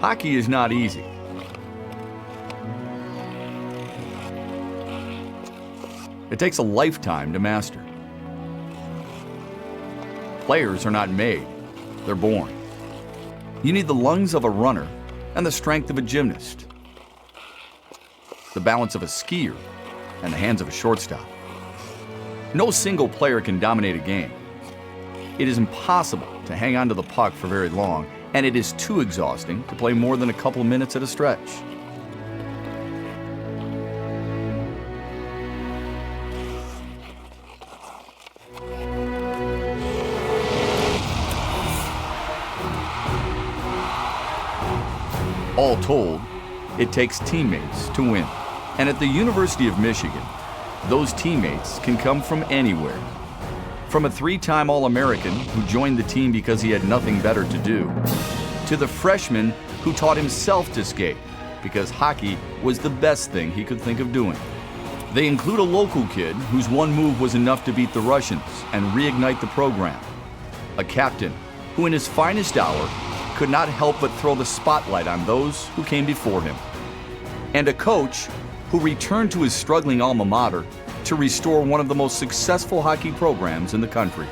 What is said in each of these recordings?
Hockey is not easy. It takes a lifetime to master. Players are not made, they're born. You need the lungs of a runner and the strength of a gymnast, the balance of a skier and the hands of a shortstop. No single player can dominate a game. It is impossible to hang on to the puck for very long, and it is too exhausting to play more than a couple minutes at a stretch. All told, it takes teammates to win. And at the University of Michigan, those teammates can come from anywhere. From a three-time All-American who joined the team because he had nothing better to do, to the freshman who taught himself to skate because hockey was the best thing he could think of doing. They include a local kid whose one move was enough to beat the Russians and reignite the program. A captain who in his finest hour could not help but throw the spotlight on those who came before him. And a coach who returned to his struggling alma mater to restore one of the most successful hockey programs in the country.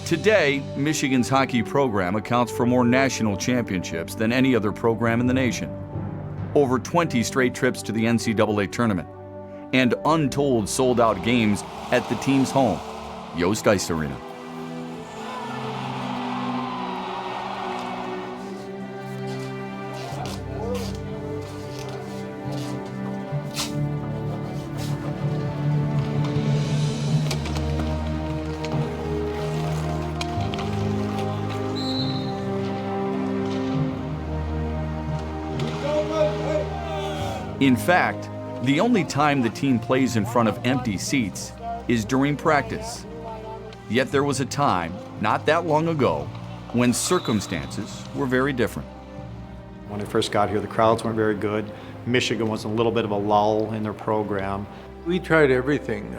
Today, Michigan's hockey program accounts for more national championships than any other program in the nation. Over 20 straight trips to the NCAA tournament, and untold sold-out games at the team's home, Yost Arena. In fact, the only time the team plays in front of empty seats is during practice. Yet there was a time, not that long ago, when circumstances were very different. When I first got here, the crowds weren't very good. Michigan was a little bit of a lull in their program. We tried everything.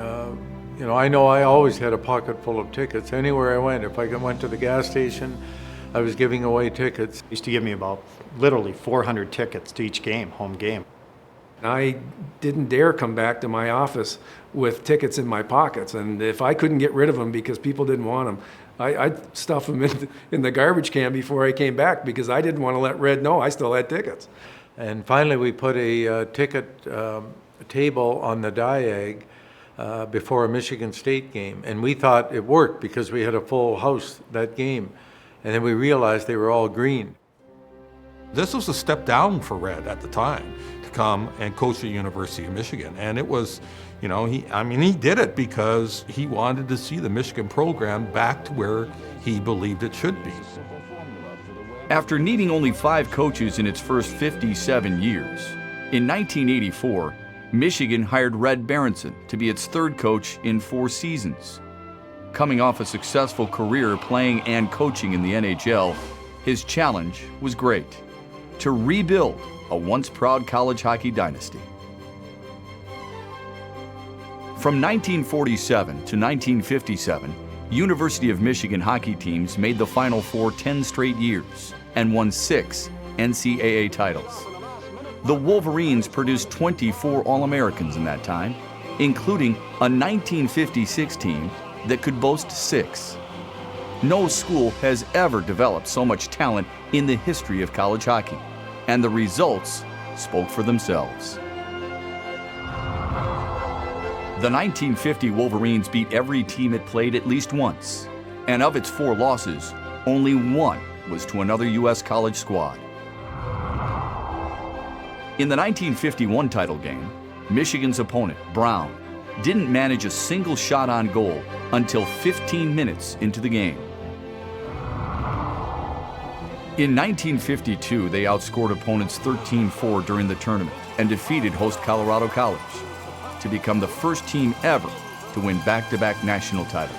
I know I always had a pocket full of tickets. Anywhere I went, if I went to the gas station, I was giving away tickets. They used to give me about literally 400 tickets to each game, home game. I didn't dare come back to my office with tickets in my pockets, and if I couldn't get rid of them because people didn't want them, I'd stuff them in the garbage can before I came back because I didn't want to let Red know I still had tickets. And finally we put a ticket table on the diag before a Michigan State game, and we thought it worked because we had a full house that game, and then we realized they were all green. This was a step down for Red at the time, to come and coach the University of Michigan. And it was, he did it because he wanted to see the Michigan program back to where he believed it should be. After needing only 5 coaches in its first 57 years, in 1984, Michigan hired Red Berenson to be its 3rd coach in 4 seasons. Coming off a successful career playing and coaching in the NHL, his challenge was great: to rebuild a once proud college hockey dynasty. From 1947 to 1957, University of Michigan hockey teams made the Final Four 10 straight years and won 6 NCAA titles. The Wolverines produced 24 All-Americans in that time, including a 1956 team that could boast 6. No school has ever developed so much talent in the history of college hockey, and the results spoke for themselves. The 1950 Wolverines beat every team it played at least once, and of its 4 losses, only 1 was to another U.S. college squad. In the 1951 title game, Michigan's opponent, Brown, didn't manage a single shot on goal until 15 minutes into the game. In 1952, they outscored opponents 13-4 during the tournament and defeated host Colorado College to become the first team ever to win back-to-back national titles.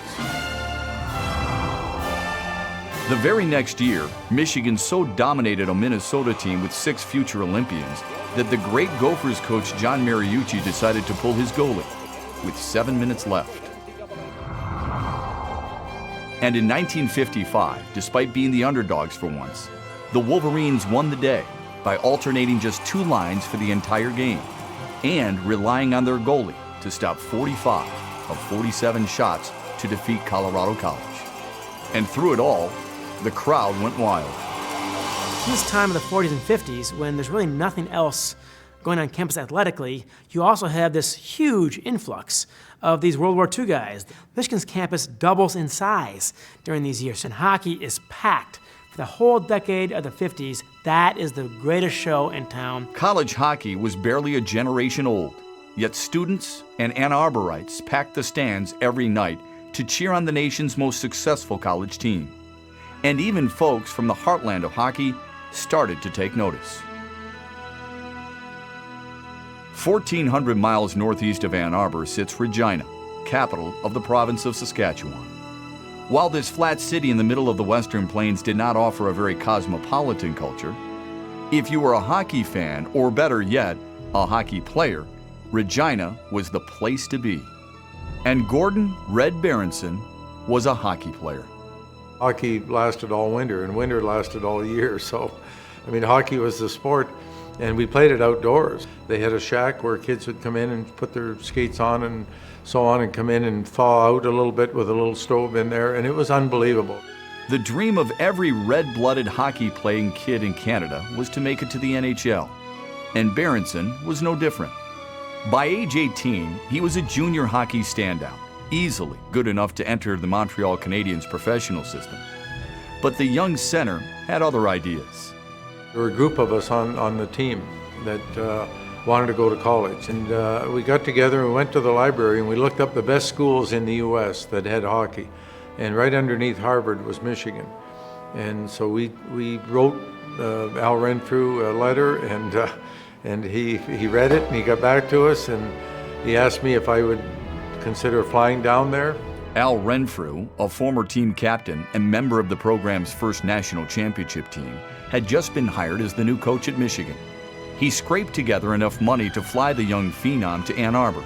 The very next year, Michigan so dominated a Minnesota team with 6 future Olympians that the great Gophers coach John Mariucci decided to pull his goalie with 7 minutes left. And in 1955, despite being the underdogs for once, the Wolverines won the day by alternating just 2 lines for the entire game and relying on their goalie to stop 45 of 47 shots to defeat Colorado College. And through it all, the crowd went wild. In this time of the 40s and 50s, when there's really nothing else going on campus athletically, you also have this huge influx of these World War II guys. Michigan's campus doubles in size during these years, and hockey is packed. For the whole decade of the 50s, that is the greatest show in town. College hockey was barely a generation old, yet students and Ann Arborites packed the stands every night to cheer on the nation's most successful college team. And even folks from the heartland of hockey started to take notice. 1,400 miles northeast of Ann Arbor sits Regina, capital of the province of Saskatchewan. While this flat city in the middle of the Western Plains did not offer a very cosmopolitan culture, if you were a hockey fan, or better yet, a hockey player, Regina was the place to be. And Gordon Red Berenson was a hockey player. Hockey lasted all winter, and winter lasted all year. So, I mean, hockey was the sport, and we played it outdoors. They had a shack where kids would come in and put their skates on and so on, and come in and thaw out a little bit with a little stove in there, and it was unbelievable. The dream of every red-blooded hockey-playing kid in Canada was to make it to the NHL, and Berenson was no different. By age 18, he was a junior hockey standout, easily good enough to enter the Montreal Canadiens professional system. But the young center had other ideas. There were a group of us on the team that wanted to go to college, and we got together and we went to the library and we looked up the best schools in the U.S. that had hockey, and right underneath Harvard was Michigan. And so we wrote Al Renfrew a letter, and he read it and he got back to us, and he asked me if I would consider flying down there. Al Renfrew, a former team captain and member of the program's first national championship team, had just been hired as the new coach at Michigan. He scraped together enough money to fly the young phenom to Ann Arbor,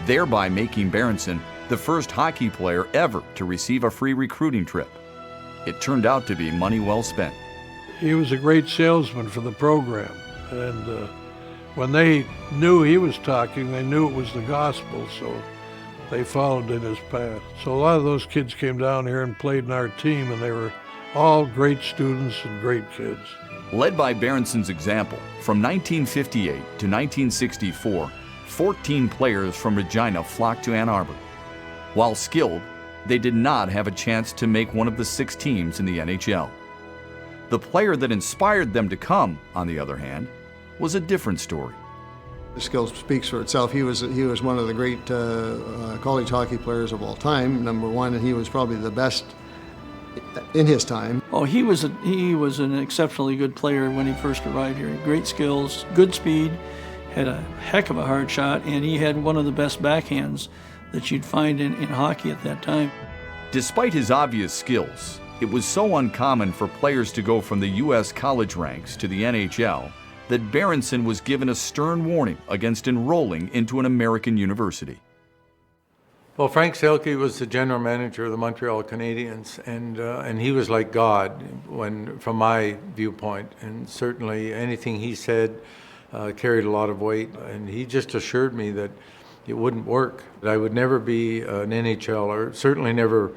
thereby making Berenson the first hockey player ever to receive a free recruiting trip. It turned out to be money well spent. He was a great salesman for the program, and when they knew he was talking, they knew it was the gospel, so they followed in his path. So a lot of those kids came down here and played in our team, and they were all great students and great kids. Led by Berenson's example, from 1958 to 1964, 14 players from Regina flocked to Ann Arbor. While skilled, they did not have a chance to make one of the 6 teams in the NHL. The player that inspired them to come, on the other hand, was a different story. The skill speaks for itself. He was one of the great college hockey players of all time, number one, and he was probably the best in his time. Oh, he was an exceptionally good player when he first arrived here. Great skills, good speed, had a heck of a hard shot, and he had one of the best backhands that you'd find in hockey at that time. Despite his obvious skills, it was so uncommon for players to go from the U.S. college ranks to the NHL that Berenson was given a stern warning against enrolling into an American university. Well, Frank Selke was the general manager of the Montreal Canadiens, and he was like God from my viewpoint, and certainly anything he said carried a lot of weight, and he just assured me that it wouldn't work, that I would never be an NHLer, certainly never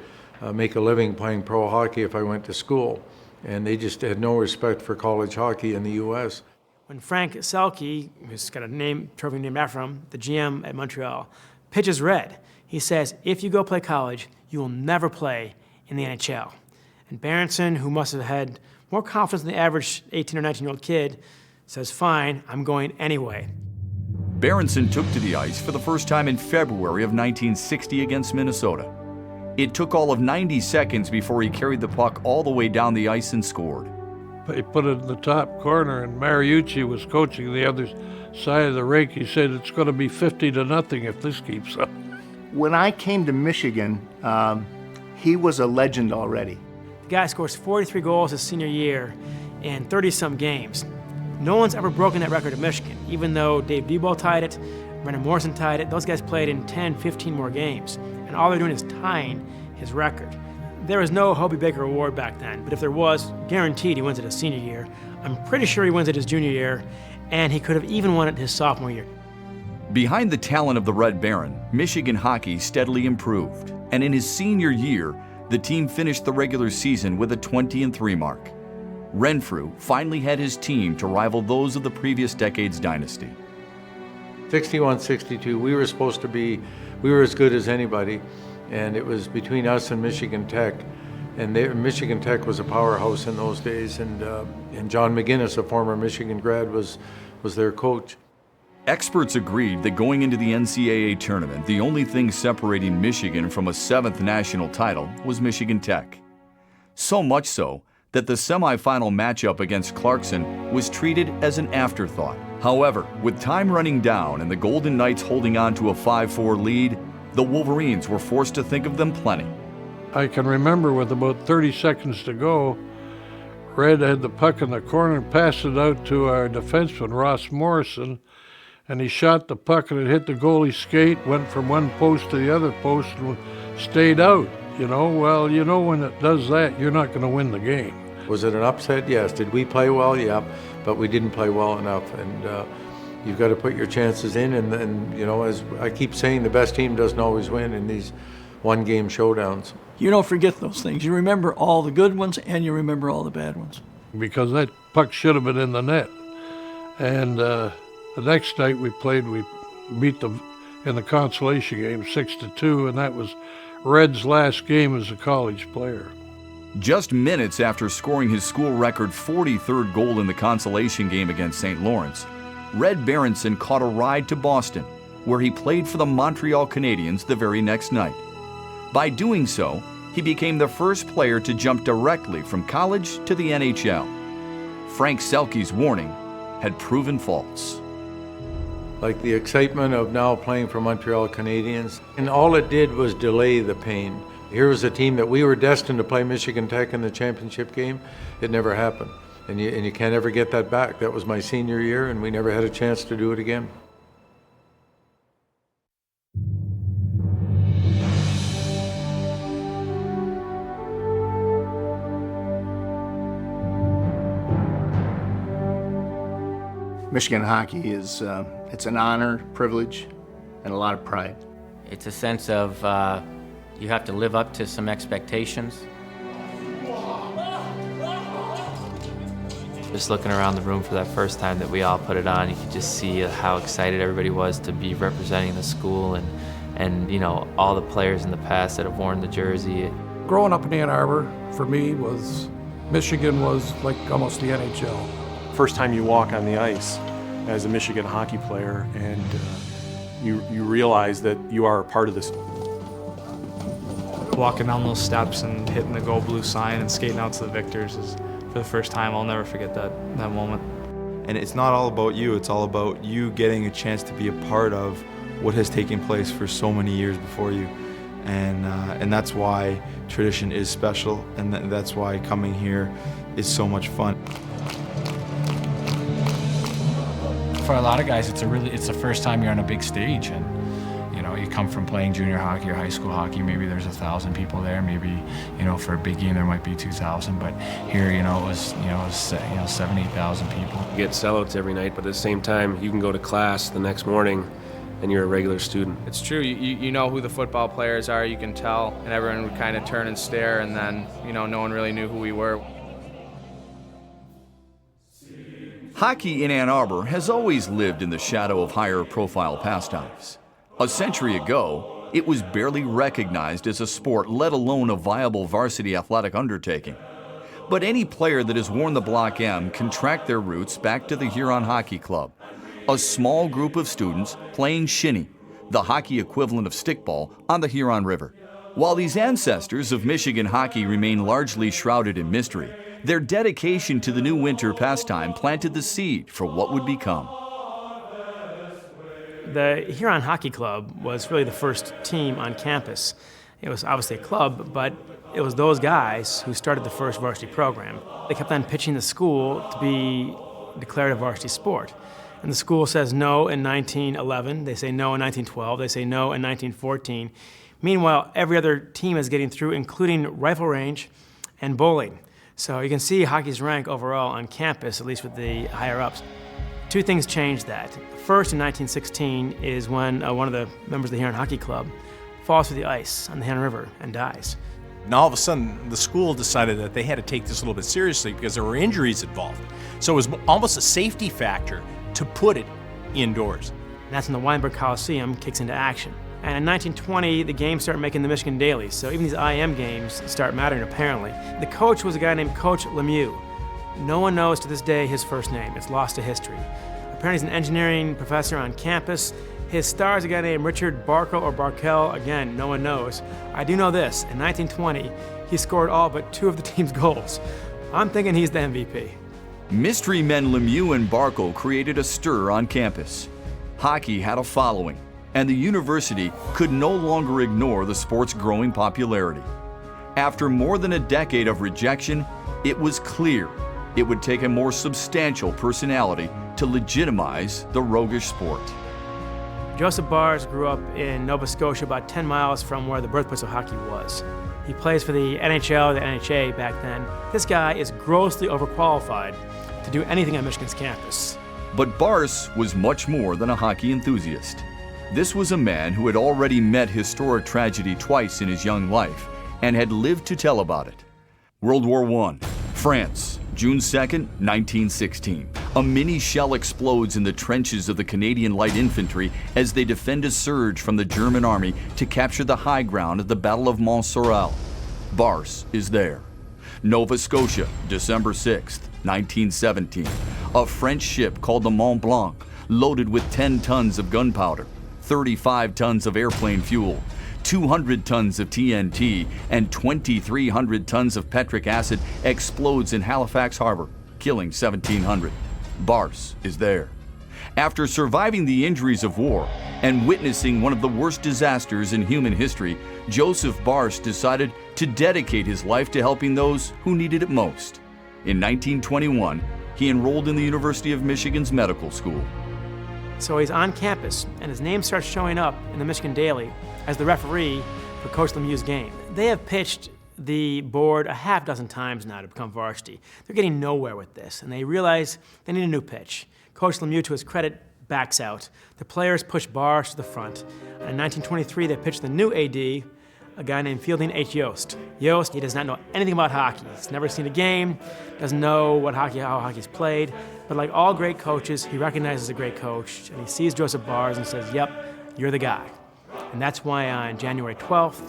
make a living playing pro hockey if I went to school, and they just had no respect for college hockey in the U.S. When Frank Selke, who's got a trophy named after him, the GM at Montreal, pitches Red, he says, if you go play college, you will never play in the NHL. And Berenson, who must have had more confidence than the average 18 or 19-year-old kid, says, fine, I'm going anyway. Berenson took to the ice for the first time in February of 1960 against Minnesota. It took all of 90 seconds before he carried the puck all the way down the ice and scored. He put it in the top corner, and Mariucci was coaching the other side of the rink. He said, it's going to be 50-0 if this keeps up. When I came to Michigan, he was a legend already. guy scores 43 goals his senior year in 30-some games. No one's ever broken that record at Michigan, even though Dave Debo tied it, Brendan Morrison tied it. Those guys played in 10, 15 more games, and all they're doing is tying his record. There was no Hobie Baker Award back then, but if there was, guaranteed he wins it his senior year. I'm pretty sure he wins it his junior year, and he could have even won it his sophomore year. Behind the talent of the Red Baron, Michigan hockey steadily improved, and in his senior year, the team finished the regular season with a 20-3 mark. Renfrew finally had his team to rival those of the previous decade's dynasty. 61-62, we were as good as anybody, and it was between us and Michigan Tech. And Michigan Tech was a powerhouse in those days, and John McGinnis, a former Michigan grad, was their coach. Experts agreed that going into the NCAA tournament, the only thing separating Michigan from a 7th national title was Michigan Tech. So much so that the semifinal matchup against Clarkson was treated as an afterthought. However, with time running down and the Golden Knights holding on to a 5-4 lead, the Wolverines were forced to think of them plenty. I can remember with about 30 seconds to go, Red had the puck in the corner, passed it out to our defenseman, Ross Morrison, and he shot the puck and it hit the goalie's skate, went from one post to the other post and stayed out. Well, when it does that, you're not going to win the game. Was it an upset? Yes. Did we play well? Yeah, but we didn't play well enough. And you've got to put your chances in. And as I keep saying, the best team doesn't always win in these one-game showdowns. You don't forget those things. You remember all the good ones and you remember all the bad ones. Because that puck should have been in the net. And the next night we played, we beat them in the consolation game 6-2, and that was Red's last game as a college player. Just minutes after scoring his school record 43rd goal in the consolation game against St. Lawrence, Red Berenson caught a ride to Boston, where he played for the Montreal Canadiens the very next night. By doing so, he became the first player to jump directly from college to the NHL. Frank Selke's warning had proven false. Like the excitement of now playing for Montreal Canadiens, and all it did was delay the pain. Here was a team that we were destined to play Michigan Tech in the championship game. It never happened, and you can't ever get that back. That was my senior year, and we never had a chance to do it again. Michigan hockey is it's an honor, privilege, and a lot of pride. It's a sense of you have to live up to some expectations. Just looking around the room for that first time that we all put it on, you could just see how excited everybody was to be representing the school, and all the players in the past that have worn the jersey. Growing up in Ann Arbor, for me, Michigan was like almost the NHL. First time you walk on the ice as a Michigan hockey player, and you realize that you are a part of this. Walking down those steps and hitting the Go Blue sign and skating out to the victors is, for the first time, I'll never forget that moment. And it's not all about you, it's all about you getting a chance to be a part of what has taken place for so many years before you. And that's why tradition is special, and that's why coming here is so much fun. For a lot of guys, it's the first time you're on a big stage, and you come from playing junior hockey or high school hockey. Maybe there's 1,000 people there. Maybe for a big game there might be 2,000. But here, it was 7,000, 8,000 people. You get sellouts every night, but at the same time, you can go to class the next morning, and you're a regular student. It's true. You know who the football players are. You can tell, and everyone would kind of turn and stare, and then no one really knew who we were. Hockey in Ann Arbor has always lived in the shadow of higher-profile pastimes. A century ago, it was barely recognized as a sport, let alone a viable varsity athletic undertaking. But any player that has worn the Block M can track their roots back to the Huron Hockey Club, a small group of students playing shinny, the hockey equivalent of stickball, on the Huron River. While these ancestors of Michigan hockey remain largely shrouded in mystery, their dedication to the new winter pastime planted the seed for what would become. The Huron Hockey Club was really the first team on campus. It was obviously a club, but it was those guys who started the first varsity program. They kept on pitching the school to be declared a varsity sport. And the school says no in 1911, they say no in 1912, they say no in 1914. Meanwhile, every other team is getting through, including rifle range and bowling. So you can see hockey's rank overall on campus, at least with the higher-ups. Two things changed that. First, in 1916, is when one of the members of the Huron Hockey Club falls through the ice on the Huron River and dies. And all of a sudden, the school decided that they had to take this a little bit seriously because there were injuries involved. So it was almost a safety factor to put it indoors. And that's when the Weinberg Coliseum kicks into action. And in 1920, the games start making the Michigan dailies, so even these IM games start mattering apparently. The coach was a guy named Coach Lemieux. No one knows to this day his first name. It's lost to history. Apparently he's an engineering professor on campus. His star is a guy named Richard Barkel or Barkel. Again, no one knows. I do know this. In 1920, he scored all but 2 of the team's goals. I'm thinking he's the MVP. Mystery men Lemieux and Barkel created a stir on campus. Hockey had a following, and the university could no longer ignore the sport's growing popularity. After more than a decade of rejection, it was clear it would take a more substantial personality to legitimize the roguish sport. Joseph Bars grew up in Nova Scotia, about 10 miles from where the birthplace of hockey was. He plays for the NHL, the NHA back then. This guy is grossly overqualified to do anything on Michigan's campus. But Bars was much more than a hockey enthusiast. This was a man who had already met historic tragedy twice in his young life and had lived to tell about it. World War I, France, June 2nd, 1916. A mini shell explodes in the trenches of the Canadian Light Infantry as they defend a surge from the German army to capture the high ground at the Battle of Mont-Sorel. Bars is there. Nova Scotia, December 6th, 1917. A French ship called the Mont Blanc, loaded with 10 tons of gunpowder, 35 tons of airplane fuel, 200 tons of TNT, and 2,300 tons of petric acid explodes in Halifax Harbor, killing 1,700. Bars is there. After surviving the injuries of war and witnessing one of the worst disasters in human history, Joseph Bars decided to dedicate his life to helping those who needed it most. In 1921, he enrolled in the University of Michigan's medical school. So he's on campus, and his name starts showing up in the Michigan Daily as the referee for Coach Lemieux's game. They have pitched the board a half dozen times now to become varsity. They're getting nowhere with this, and they realize they need a new pitch. Coach Lemieux, to his credit, backs out. The players push Bars to the front. And in 1923, they pitched the new AD, a guy named Fielding H. Yost. Yost, he does not know anything about hockey. He's never seen a game, doesn't know how hockey's played. But like all great coaches, he recognizes a great coach, and he sees Joseph Bars and says, yep, you're the guy. And that's why on January 12th,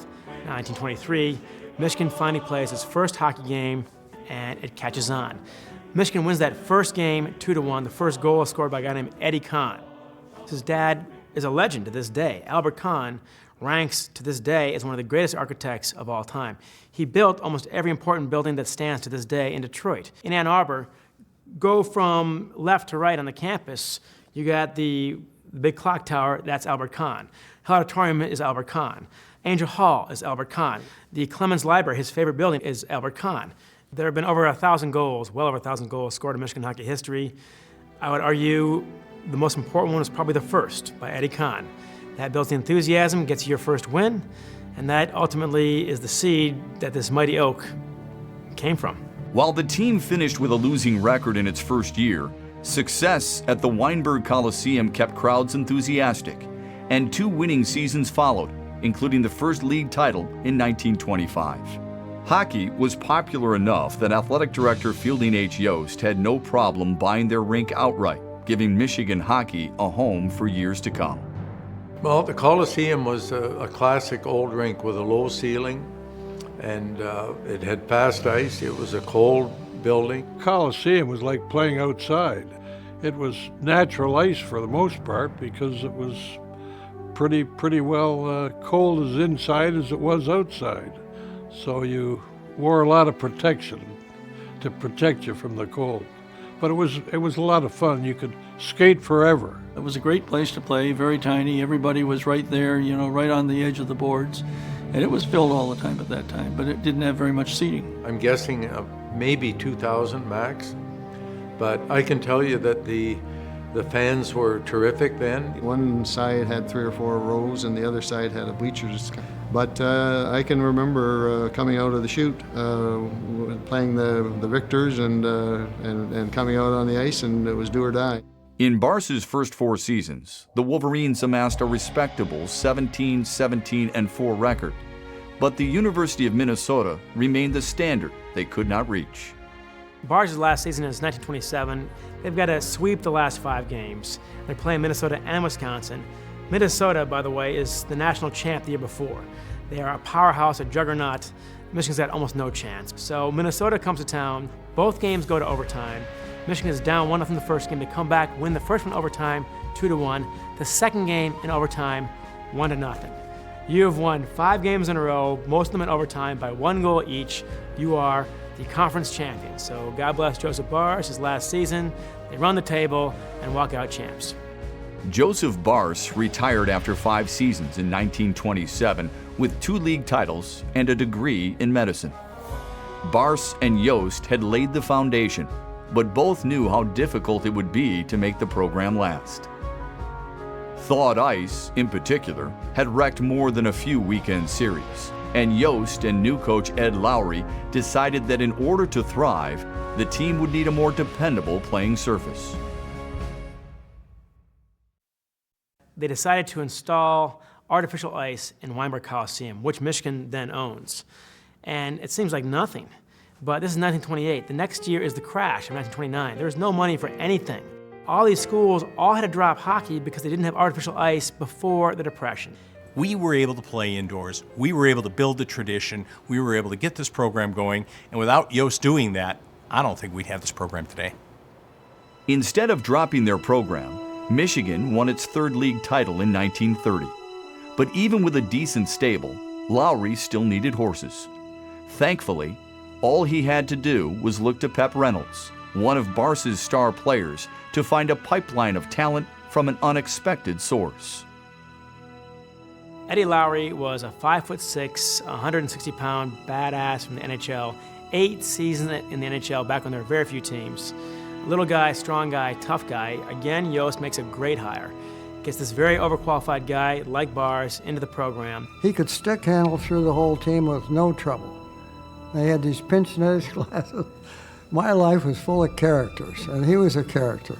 1923, Michigan finally plays its first hockey game, and it catches on. Michigan wins that first game 2-1. The first goal was scored by a guy named Eddie Kahn. His dad is a legend to this day. Albert Kahn ranks to this day as one of the greatest architects of all time. He built almost every important building that stands to this day in Detroit. In Ann Arbor, go from left to right on the campus, you got the big clock tower, that's Albert Kahn. Hill Auditorium is Albert Kahn. Angel Hall is Albert Kahn. The Clemens Library, his favorite building, is Albert Kahn. There have been over 1,000 goals, well over 1,000 goals scored in Michigan hockey history. I would argue the most important one is probably the first, by Eddie Kahn. That builds the enthusiasm, gets you your first win, and that ultimately is the seed that this mighty oak came from. While the team finished with a losing record in its first year, success at the Weinberg Coliseum kept crowds enthusiastic, and 2 winning seasons followed, including the first league title in 1925. Hockey was popular enough that athletic director Fielding H. Yost had no problem buying their rink outright, giving Michigan hockey a home for years to come. Well, the Coliseum was a classic old rink with a low ceiling, and it had fast ice. It was a cold building. Coliseum was like playing outside. It was natural ice for the most part because it was pretty well cold as inside as it was outside. So you wore a lot of protection to protect you from the cold. But it was a lot of fun. You could skate forever. It was a great place to play, very tiny. Everybody was right there, right on the edge of the boards. And it was filled all the time at that time, but it didn't have very much seating. I'm guessing maybe 2,000 max, but I can tell you that the fans were terrific then. One side had 3 or 4 rows and the other side had a bleachers. But I can remember coming out of the chute, playing the victors and coming out on the ice, and it was do or die. In Barce's first 4 seasons, the Wolverines amassed a respectable 17, 17, and 4 record. But the University of Minnesota remained the standard they could not reach. Barce's last season is 1927. They've got to sweep the last 5 games. They're playing Minnesota and Wisconsin. Minnesota, by the way, is the national champ the year before. They are a powerhouse, a juggernaut. Michigan's got almost no chance. So Minnesota comes to town. Both games go to overtime. Michigan is down 1-0 the first game. They come back, win the first one overtime, 2-1. The second game in overtime, 1-0. You have won 5 games in a row, most of them in overtime, by 1 goal each. You are the conference champions. So God bless Joseph Barce, his last season. They run the table and walk out champs. Joseph Barce retired after 5 seasons in 1927 with 2 league titles and a degree in medicine. Barce and Yost had laid the foundation, but both knew how difficult it would be to make the program last. Thawed ice, in particular, had wrecked more than a few weekend series, and Yost and new coach Ed Lowry decided that in order to thrive, the team would need a more dependable playing surface. They decided to install artificial ice in Weinberg Coliseum, which Michigan then owns. And it seems like nothing, but this is 1928. The next year is the crash of 1929. There was no money for anything. All these schools all had to drop hockey because they didn't have artificial ice before the Depression. We were able to play indoors. We were able to build the tradition. We were able to get this program going. And without Yost doing that, I don't think we'd have this program today. Instead of dropping their program, Michigan won its 3rd league title in 1930. But even with a decent stable, Lowry still needed horses. Thankfully, all he had to do was look to Pep Reynolds, one of Barce's star players, to find a pipeline of talent from an unexpected source. Eddie Lowry was a 5'6", 160-pound badass from the NHL, 8 seasons in the NHL back when there were very few teams. Little guy, strong guy, tough guy. Again, Yost makes a great hire. Gets this very overqualified guy, like Barce, into the program. He could stick handle through the whole team with no trouble. They had these pince-nez glasses. My life was full of characters, and he was a character.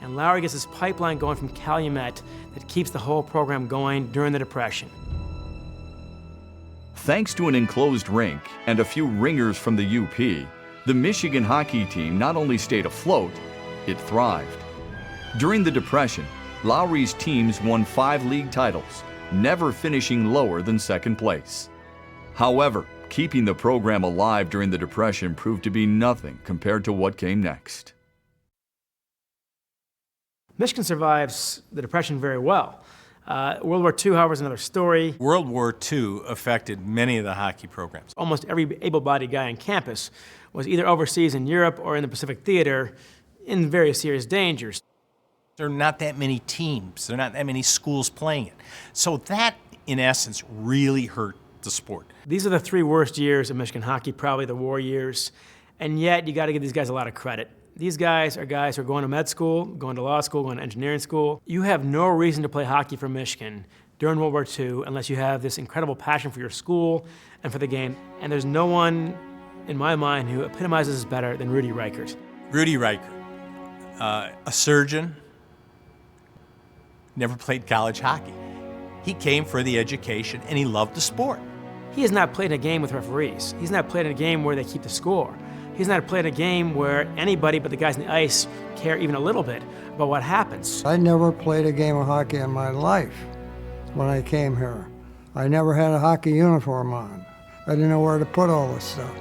And Lowry gets this pipeline going from Calumet that keeps the whole program going during the Depression. Thanks to an enclosed rink and a few ringers from the UP, the Michigan hockey team not only stayed afloat, it thrived. During the Depression, Lowry's teams won 5 league titles, never finishing lower than 2nd place. However, keeping the program alive during the Depression proved to be nothing compared to what came next. Michigan survives the Depression very well. World War II, however, is another story. World War II affected many of the hockey programs. Almost every able-bodied guy on campus was either overseas in Europe or in the Pacific Theater in various serious dangers. There are not that many teams. There are not that many schools playing it. So that, in essence, really hurt the sport. These are the 3 worst years of Michigan hockey, probably the war years. And yet, you got to give these guys a lot of credit. These guys are guys who are going to med school, going to law school, going to engineering school. You have no reason to play hockey for Michigan during World War II unless you have this incredible passion for your school and for the game. And there's no one, in my mind, who epitomizes this better than Rudy Reichert. Rudy Reichert, a surgeon, never played college hockey. He came for the education and he loved the sport. He has not played a game with referees. He's not played in a game where they keep the score. He's not played a game where anybody but the guys on the ice care even a little bit about what happens. I never played a game of hockey in my life when I came here. I never had a hockey uniform on. I didn't know where to put all this stuff.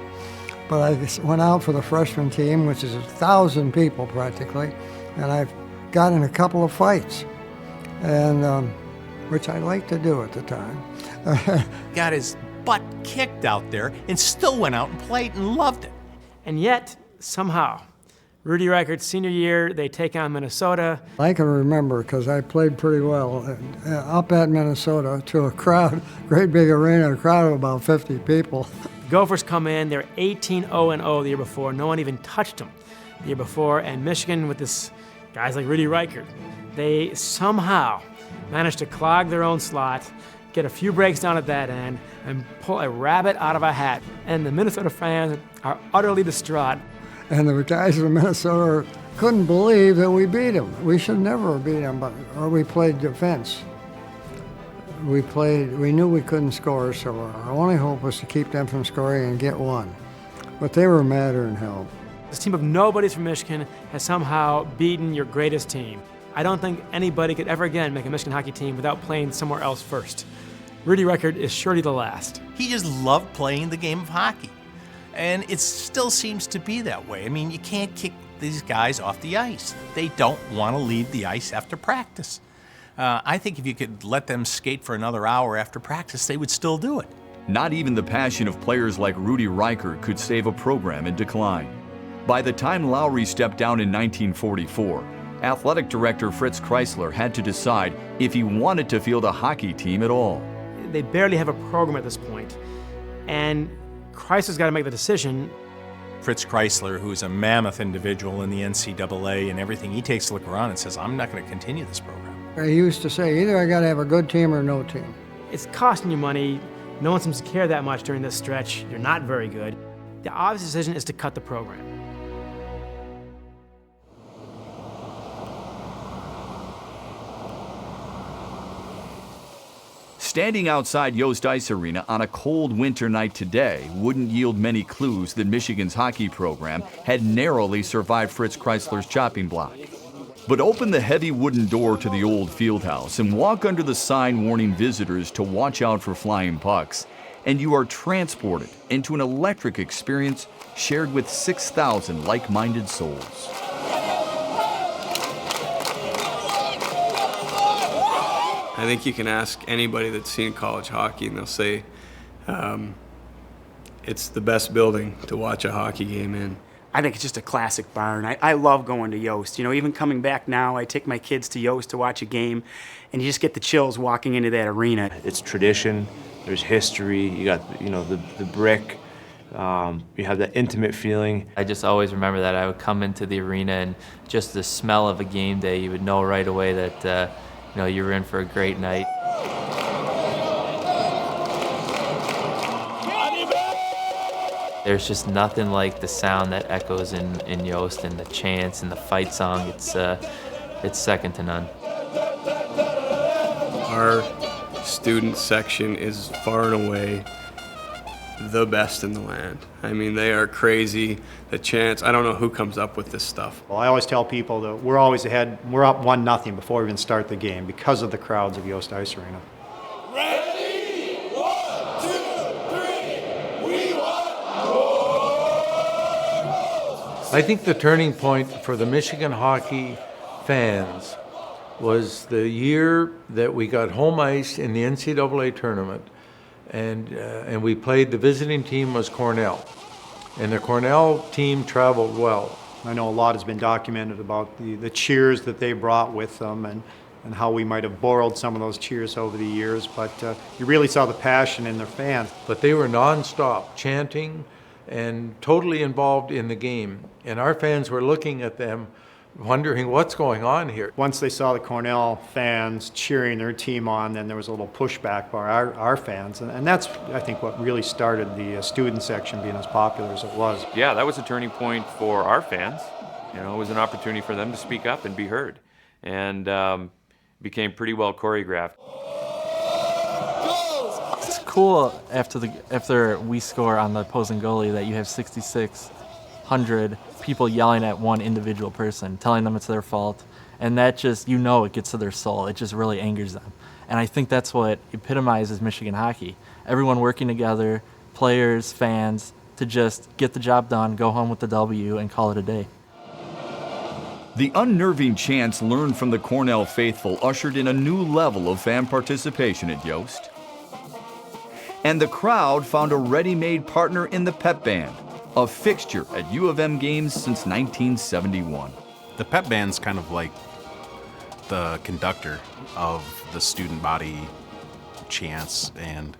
But I went out for the freshman team, which is 1,000 people practically, and I've got in a couple of fights, and which I liked to do at the time. Got his butt kicked out there and still went out and played and loved it. And yet, somehow, Rudy Reichert's senior year, they take on Minnesota. I can remember because I played pretty well up at Minnesota to a crowd, great big arena, a crowd of about 50 people. Gophers come in, they're 18-0-0 the year before. No one even touched them the year before. And Michigan, with this guys like Rudy Reichert, they somehow managed to clog their own slot, get a few breaks down at that end, and pull a rabbit out of a hat. And the Minnesota fans are utterly distraught. And the guys from Minnesota couldn't believe that we beat them. We should never have beat them, or we played defense. We knew we couldn't score, so our only hope was to keep them from scoring and get one. But they were madder than hell. This team of nobodies from Michigan has somehow beaten your greatest team. I don't think anybody could ever again make a Michigan hockey team without playing somewhere else first. Rudy Reichert is surely the last. He just loved playing the game of hockey. And it still seems to be that way. I mean, you can't kick these guys off the ice. They don't want to leave the ice after practice. I think if you could let them skate for another hour after practice, they would still do it. Not even the passion of players like Rudy Reichert could save a program in decline. By the time Lowry stepped down in 1944, athletic director Fritz Kreisler had to decide if he wanted to field a hockey team at all. They barely have a program at this point, and Kreisler's got to make the decision. Fritz Kreisler, who's a mammoth individual in the NCAA and everything, he takes a look around and says, I'm not going to continue this program. He used to say, either I got to have a good team or no team. It's costing you money. No one seems to care that much during this stretch. You're not very good. The obvious decision is to cut the program. Standing outside Yost Arena on a cold winter night today wouldn't yield many clues that Michigan's hockey program had narrowly survived Fritz Kreisler's chopping block. But open the heavy wooden door to the old field house and walk under the sign warning visitors to watch out for flying pucks, and you are transported into an electric experience shared with 6,000 like-minded souls. I think you can ask anybody that's seen college hockey and they'll say it's the best building to watch a hockey game in. I think it's just a classic barn. I love going to Yost. You know, even coming back now, I take my kids to Yost to watch a game, and you just get the chills walking into that arena. It's tradition, there's history, you got, you know, the brick, you have that intimate feeling. I just always remember that. I would come into the arena and just the smell of a game day, you would know right away that you know, you were in for a great night. There's just nothing like the sound that echoes in Yost and the chants and the fight song. It's second to none. Our student section is far and away the best in the land. I mean, they are crazy. The chants, I don't know who comes up with this stuff. Well, I always tell people that we're always ahead. We're up 1-0 before we even start the game because of the crowds of Yost Arena. Ready? 1, 2, 3, we want goals! I think the turning point for the Michigan hockey fans was the year that we got home ice in the NCAA tournament, and we played, the visiting team was Cornell, and the Cornell team traveled well. I know a lot has been documented about the cheers that they brought with them and how we might have borrowed some of those cheers over the years, but you really saw the passion in their fans. But they were nonstop chanting and totally involved in the game, and our fans were looking at them wondering what's going on here. Once they saw the Cornell fans cheering their team on, then there was a little pushback by our fans, and that's, I think, what really started the student section being as popular as it was. Yeah, that was a turning point for our fans. You know, it was an opportunity for them to speak up and be heard, and became pretty well choreographed. It's cool after we score on the opposing goalie that you have 6,600 people yelling at one individual person, telling them it's their fault, and that just, you know, it gets to their soul. It just really angers them. And I think that's what epitomizes Michigan hockey. Everyone working together, players, fans, to just get the job done, go home with the W, and call it a day. The unnerving chants learned from the Cornell faithful ushered in a new level of fan participation at Yost. And the crowd found a ready-made partner in the pep band, a fixture at U of M games since 1971. The pep band's kind of like the conductor of the student body chants, and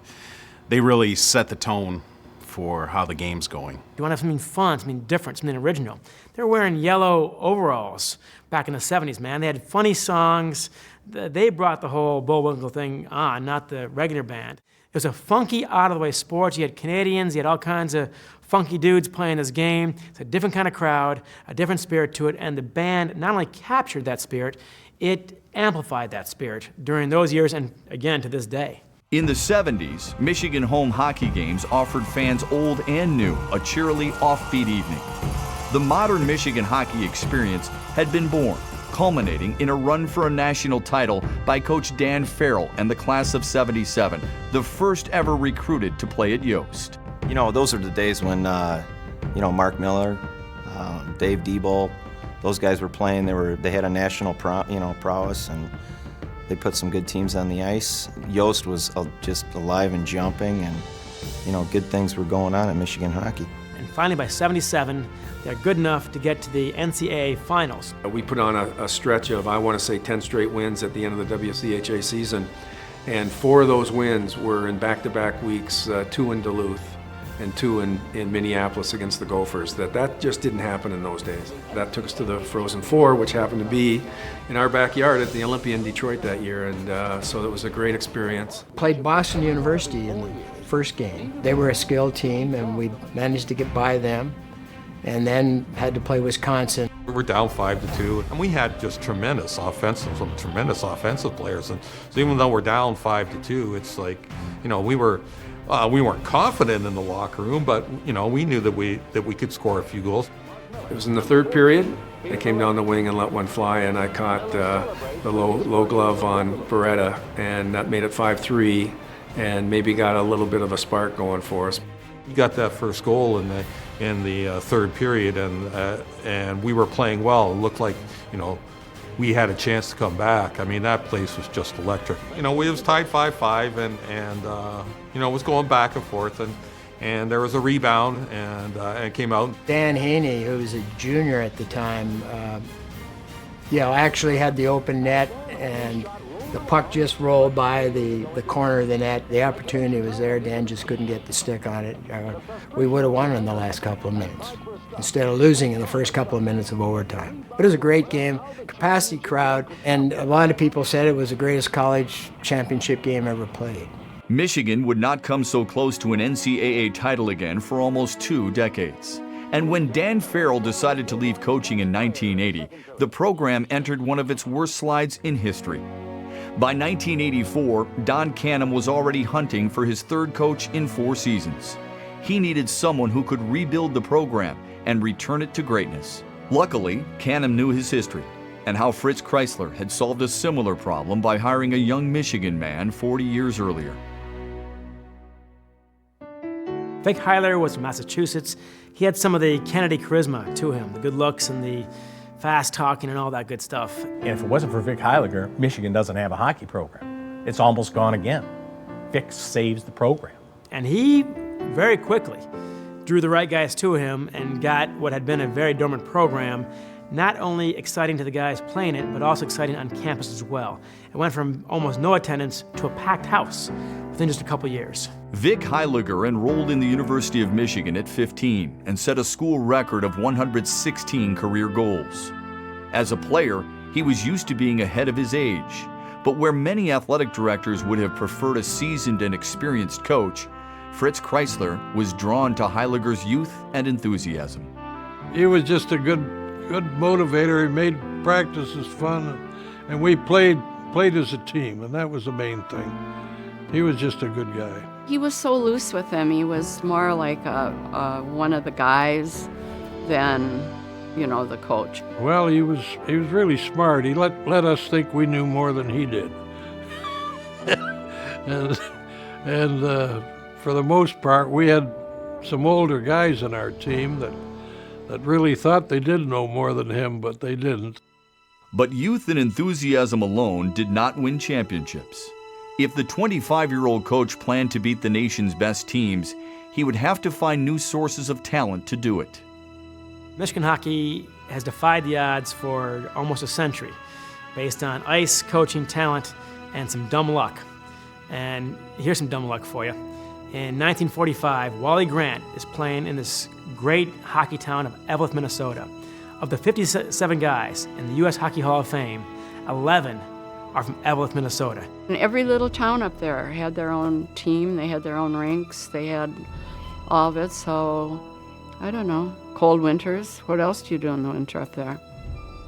they really set the tone for how the game's going. You want to have something fun, something different, something original. They were wearing yellow overalls back in the 70s, man. They had funny songs. They brought the whole Bullwinkle thing on, not the regular band. It was a funky, out-of-the-way sport. You had Canadians, you had all kinds of funky dudes playing this game. It's a different kind of crowd, a different spirit to it, and the band not only captured that spirit, it amplified that spirit during those years and, again, to this day. In the 70s, Michigan home hockey games offered fans old and new a cheerily offbeat evening. The modern Michigan hockey experience had been born, culminating in a run for a national title by Coach Dan Farrell and the class of '77, the first ever recruited to play at Yost. You know, those are the days when, Mark Miller, Dave Debo, those guys were playing. They had a national prowess, and they put some good teams on the ice. Yost was just alive and jumping, and good things were going on at Michigan hockey. And finally, by '77, they're good enough to get to the NCAA finals. We put on a stretch of, I want to say, 10 straight wins at the end of the WCHA season, and 4 of those wins were in back-to-back weeks, 2 in Duluth and 2 in Minneapolis against the Gophers. That just didn't happen in those days. That took us to the Frozen Four, which happened to be in our backyard at the Olympia in Detroit that year, and so it was a great experience. Played Boston University in the first game. They were a skilled team, and we managed to get by them, and then had to play Wisconsin. We were down 5-2, and we had just tremendous offensive players. And so even though we're down 5-2, it's like, we weren't confident in the locker room, but we knew that we could score a few goals. It was in the third period. They came down the wing and let one fly, and I caught the low glove on Beretta, and that made it 5-3, and maybe got a little bit of a spark going for us. We got that first goal in the third period, and we were playing well. It looked like we had a chance to come back. I mean, that place was just electric. We was tied 5-5, and it was going back and forth, and there was a rebound, and it came out. Dan Haney, who was a junior at the time, actually had the open net, and the puck just rolled by the corner of the net. The opportunity was there. Dan just couldn't get the stick on it. We would have won in the last couple of minutes instead of losing in the first couple of minutes of overtime. But it was a great game, capacity crowd, and a lot of people said it was the greatest college championship game ever played. Michigan would not come so close to an NCAA title again for almost 2 decades. And when Dan Farrell decided to leave coaching in 1980, the program entered one of its worst slides in history. By 1984, Don Canham was already hunting for his 3rd coach in 4 seasons. He needed someone who could rebuild the program and return it to greatness. Luckily, Canham knew his history and how Fritz Chrysler had solved a similar problem by hiring a young Michigan man 40 years earlier. Vic Heyliger was from Massachusetts. He had some of the Kennedy charisma to him, the good looks and the fast talking and all that good stuff. And if it wasn't for Vic Heyliger, Michigan doesn't have a hockey program. It's almost gone again. Vic saves the program. And he very quickly drew the right guys to him and got what had been a very dormant program not only exciting to the guys playing it, but also exciting on campus as well. It went from almost no attendance to a packed house within just a couple years. Vic Heyliger enrolled in the University of Michigan at 15 and set a school record of 116 career goals. As a player, he was used to being ahead of his age, but where many athletic directors would have preferred a seasoned and experienced coach, Fritz Chrysler was drawn to Heyliger's youth and enthusiasm. He was just a good motivator. He made practices fun, and we played as a team, and that was the main thing. He was just a good guy. He was so loose with him. He was more like one of the guys than, the coach. Well, he was really smart. He let us think we knew more than he did. and for the most part, we had some older guys in our team that really thought they did know more than him, but they didn't. But youth and enthusiasm alone did not win championships. If the 25-year-old coach planned to beat the nation's best teams, he would have to find new sources of talent to do it. Michigan hockey has defied the odds for almost a century based on ice, coaching, talent, and some dumb luck. And here's some dumb luck for you. In 1945, Wally Grant is playing in this great hockey town of Eveleth, Minnesota. Of the 57 guys in the U.S. Hockey Hall of Fame, 11 are from Eveleth, Minnesota. And every little town up there had their own team, they had their own rinks, they had all of it, so I don't know. Cold winters, what else do you do in the winter up there?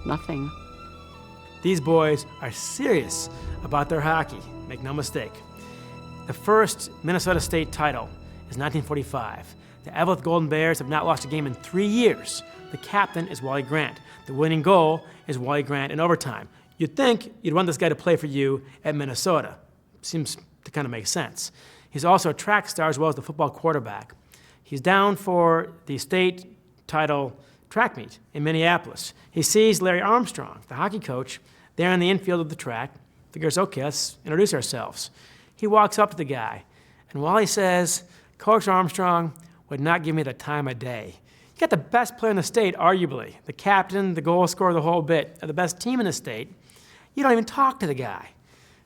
Nothing. These boys are serious about their hockey, make no mistake. The first Minnesota State title is 1945. The Eveleth Golden Bears have not lost a game in 3 years. The captain is Wally Grant. The winning goal is Wally Grant in overtime. You'd think you'd want this guy to play for you at Minnesota. Seems to kind of make sense. He's also a track star as well as the football quarterback. He's down for the state title track meet in Minneapolis. He sees Larry Armstrong, the hockey coach, there in the infield of the track. Figures, okay, let's introduce ourselves. He walks up to the guy, and Wally says, Coach Armstrong would not give me the time of day. You got the best player in the state, arguably. The captain, the goal scorer, the whole bit, the best team in the state. You don't even talk to the guy.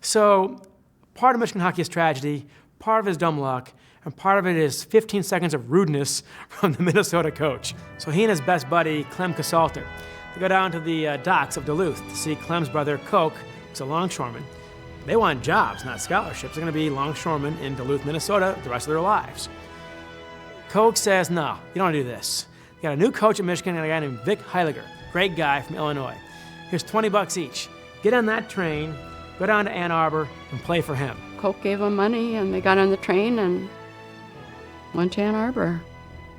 So part of Michigan hockey's tragedy, part of his dumb luck, and part of it is 15 seconds of rudeness from the Minnesota coach. So he and his best buddy, Clem Casalter, they go down to the docks of Duluth to see Clem's brother, Coke, who's a longshoreman. They want jobs, not scholarships. They're going to be longshoremen in Duluth, Minnesota the rest of their lives. Coke says, no, you don't do this. You got a new coach at Michigan and a guy named Vic Heyliger, great guy from Illinois. Here's $20 each. Get on that train, go down to Ann Arbor, and play for him. Coke gave them money, and they got on the train and went to Ann Arbor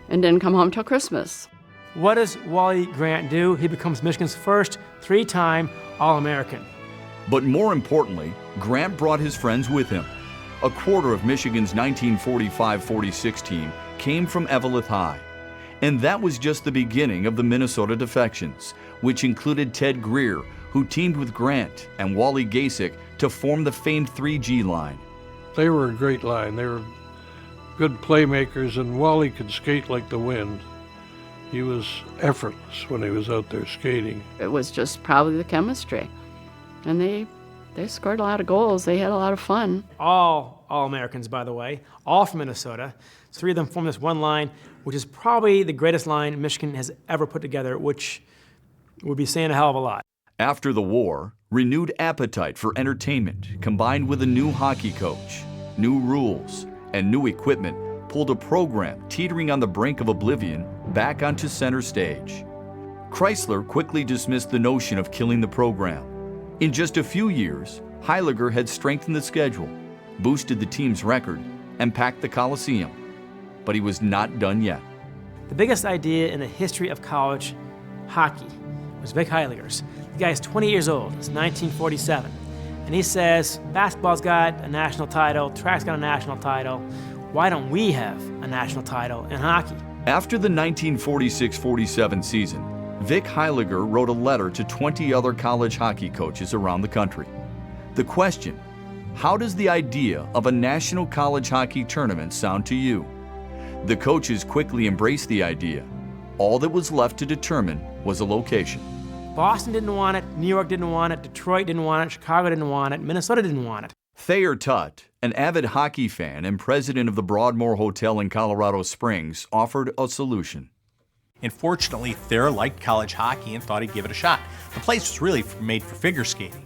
and didn't come home till Christmas. What does Wally Grant do? He becomes Michigan's first 3-time All-American. But more importantly, Grant brought his friends with him. A quarter of Michigan's 1945-46 team came from Eveleth High. And that was just the beginning of the Minnesota defections, which included Ted Greer, who teamed with Grant and Wally Gasick to form the famed 3G line. They were a great line. They were good playmakers, and Wally could skate like the wind. He was effortless when he was out there skating. It was just probably the chemistry. And they scored a lot of goals. They had a lot of fun. All Americans, by the way, all from Minnesota. 3 of them form this one line, which is probably the greatest line Michigan has ever put together, which would be saying a hell of a lot. After the war, renewed appetite for entertainment, combined with a new hockey coach, new rules, and new equipment, pulled a program teetering on the brink of oblivion back onto center stage. Chrysler quickly dismissed the notion of killing the program. In just a few years, Heyliger had strengthened the schedule, boosted the team's record, and packed the Coliseum. But he was not done yet. The biggest idea in the history of college hockey was Vic Heyliger's. The guy is 20 years old. It's 1947. And he says, basketball's got a national title, track's got a national title. Why don't we have a national title in hockey? After the 1946-47 season, Vic Heyliger wrote a letter to 20 other college hockey coaches around the country. The question, how does the idea of a national college hockey tournament sound to you? The coaches quickly embraced the idea. All that was left to determine was a location. Boston didn't want it, New York didn't want it, Detroit didn't want it, Chicago didn't want it, Minnesota didn't want it. Thayer Tutt, an avid hockey fan and president of the Broadmoor Hotel in Colorado Springs, offered a solution. And fortunately, Thayer liked college hockey and thought he'd give it a shot. The place was really made for figure skating.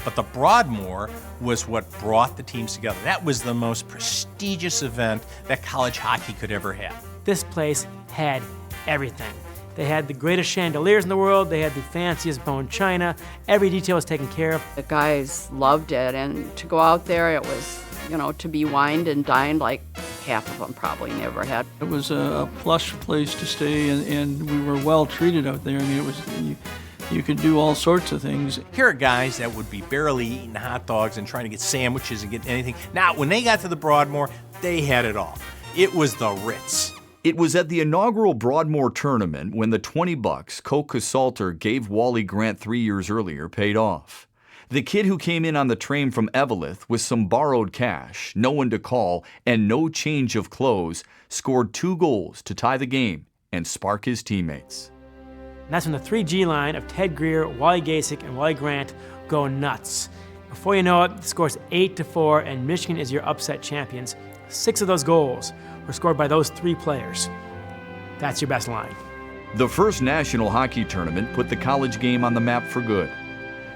But the Broadmoor was what brought the teams together. That was the most prestigious event that college hockey could ever have. This place had everything. They had the greatest chandeliers in the world, they had the fanciest bone china, every detail was taken care of. The guys loved it, and to go out there, it was, to be wined and dined like half of them probably never had. It was a plush place to stay, and we were well treated out there. I mean, it was you could do all sorts of things. Here are guys that would be barely eating hot dogs and trying to get sandwiches and get anything. Now, when they got to the Broadmoor, they had it all. It was the Ritz. It was at the inaugural Broadmoor tournament when the $20 Coke Casalter gave Wally Grant 3 years earlier paid off. The kid who came in on the train from Eveleth with some borrowed cash, no one to call, and no change of clothes, scored 2 goals to tie the game and spark his teammates. And that's when the 3G line of Ted Greer, Wally Gasick, and Wally Grant go nuts. Before you know it, the score's 8-4, and Michigan is your upset champions. 6 of those goals were scored by those 3 players. That's your best line. The first national hockey tournament put the college game on the map for good.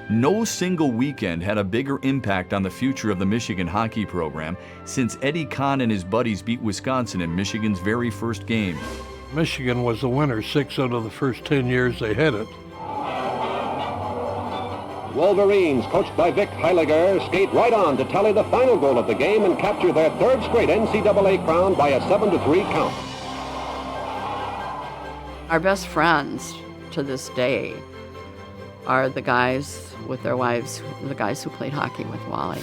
No single weekend had a bigger impact on the future of the Michigan hockey program since Eddie Kahn and his buddies beat Wisconsin in Michigan's very first game. Michigan was the winner 6 out of the first 10 years they had it. Wolverines, coached by Vic Heyliger, skate right on to tally the final goal of the game and capture their 3rd straight NCAA crown by a 7-3 count. Our best friends to this day are the guys with their wives, the guys who played hockey with Wally.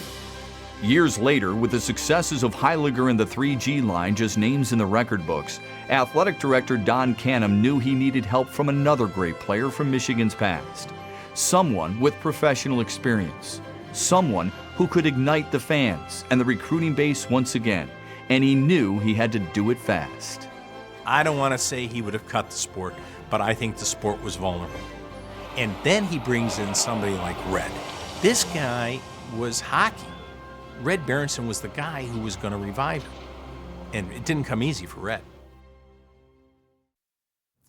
Years later, with the successes of Heyliger and the 3G line just names in the record books, athletic director Don Canham knew he needed help from another great player from Michigan's past. Someone with professional experience. Someone who could ignite the fans and the recruiting base once again. And he knew he had to do it fast. I don't want to say he would have cut the sport, but I think the sport was vulnerable. And then he brings in somebody like Red. This guy was hockey. Red Berenson was the guy who was going to revive him. And it didn't come easy for Red.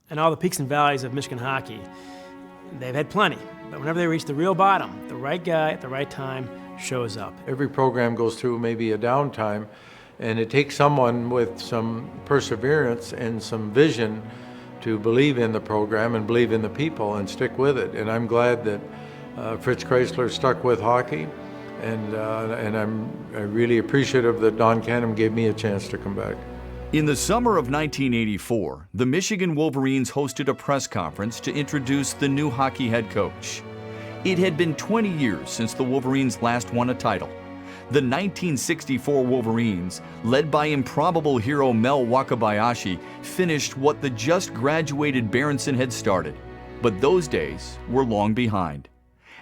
And all the peaks and valleys of Michigan hockey, they've had plenty. But whenever they reach the real bottom, the right guy at the right time shows up. Every program goes through maybe a downtime, and it takes someone with some perseverance and some vision to believe in the program and believe in the people and stick with it. And I'm glad that Fritz Kreisler stuck with hockey, and I'm really appreciative that Don Canham gave me a chance to come back. In the summer of 1984, the Michigan Wolverines hosted a press conference to introduce the new hockey head coach. It had been 20 years since the Wolverines last won a title. The 1964 Wolverines, led by improbable hero Mel Wakabayashi, finished what the just graduated Berenson had started. But those days were long behind.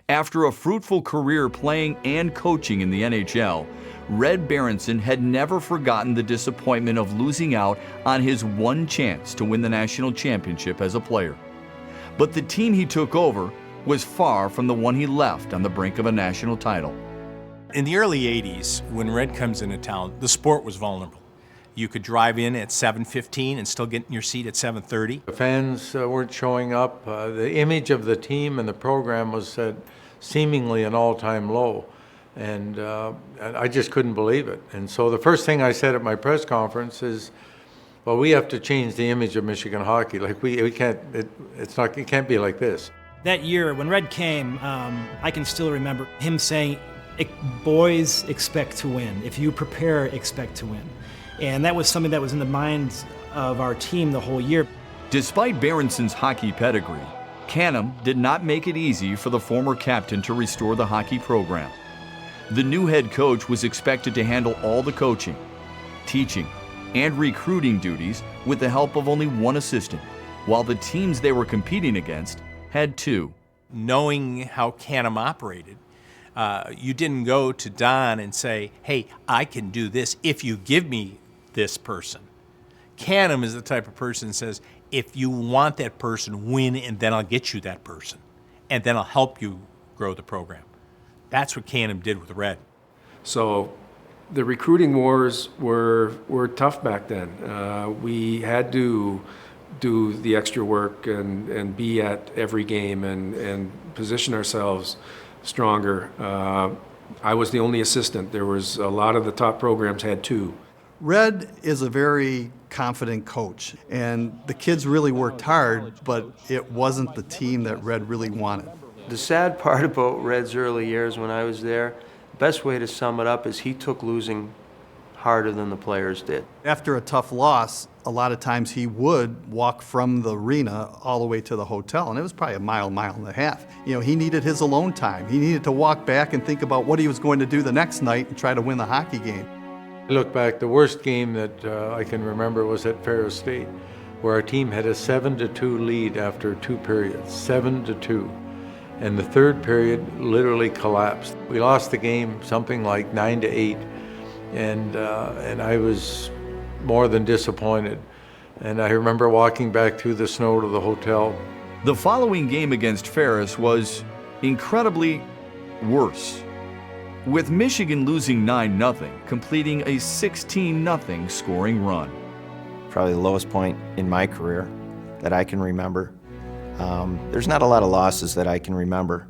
After a fruitful career playing and coaching in the NHL, Red Berenson had never forgotten the disappointment of losing out on his one chance to win the national championship as a player. But the team he took over was far from the one he left on the brink of a national title. In the early 80s, when Red comes into town, the sport was vulnerable. You could drive in at 7:15 and still get in your seat at 7:30. The fans weren't showing up. The image of the team and the program was at seemingly an all-time low. And I just couldn't believe it. And so the first thing I said at my press conference is, well, we have to change the image of Michigan hockey. Like we can't, it can't be like this. That year when Red came, I can still remember him saying, boys expect to win. If you prepare, expect to win. And that was something that was in the minds of our team the whole year. Despite Berenson's hockey pedigree, Canham did not make it easy for the former captain to restore the hockey program. The new head coach was expected to handle all the coaching, teaching, and recruiting duties with the help of only one assistant, while the teams they were competing against had 2. Knowing how Canham operated, you didn't go to Don and say, hey, I can do this if you give me this person. Canham is the type of person that says, if you want that person, win, and then I'll get you that person. And then I'll help you grow the program. That's what Canham did with Red. So the recruiting wars were tough back then. We had to do the extra work and be at every game and position ourselves stronger. I was the only assistant. There was a lot of the top programs had 2. Red is a very confident coach, and the kids really worked hard, but it wasn't the team that Red really wanted. The sad part about Red's early years when I was there, the best way to sum it up is he took losing harder than the players did. After a tough loss, a lot of times he would walk from the arena all the way to the hotel, and it was probably a mile and a half. You know, he needed his alone time. He needed to walk back and think about what he was going to do the next night and try to win the hockey game. I look back, the worst game that I can remember was at Ferris State, where our team had a 7-2 lead after 2 periods, 7-2. and the third period literally collapsed. We lost the game something like 9-8, and I was more than disappointed. And I remember walking back through the snow to the hotel. The following game against Ferris was incredibly worse, with Michigan losing 9-0, completing a 16-0 scoring run. Probably the lowest point in my career that I can remember. There's not a lot of losses that I can remember,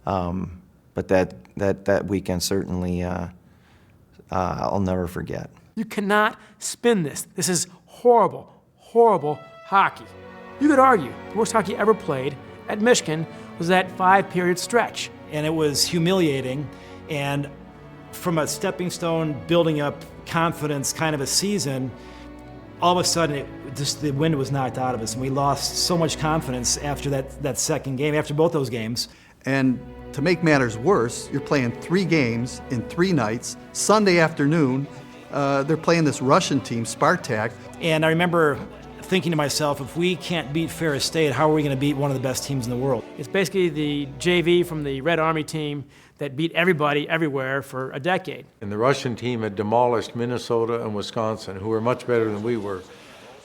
but that weekend certainly I'll never forget. You cannot spin this. This is horrible, horrible hockey. You could argue the worst hockey ever played at Michigan was that 5-period stretch. And it was humiliating, and from a stepping stone, building up confidence kind of a season, all of a sudden the wind was knocked out of us, and we lost so much confidence after that second game, after both those games. And to make matters worse, you're playing 3 games in 3 nights. Sunday afternoon, they're playing this Russian team, Spartak. And I remember thinking to myself, if we can't beat Ferris State, how are we going to beat one of the best teams in the world? It's basically the JV from the Red Army team that beat everybody everywhere for a decade. And the Russian team had demolished Minnesota and Wisconsin, who were much better than we were,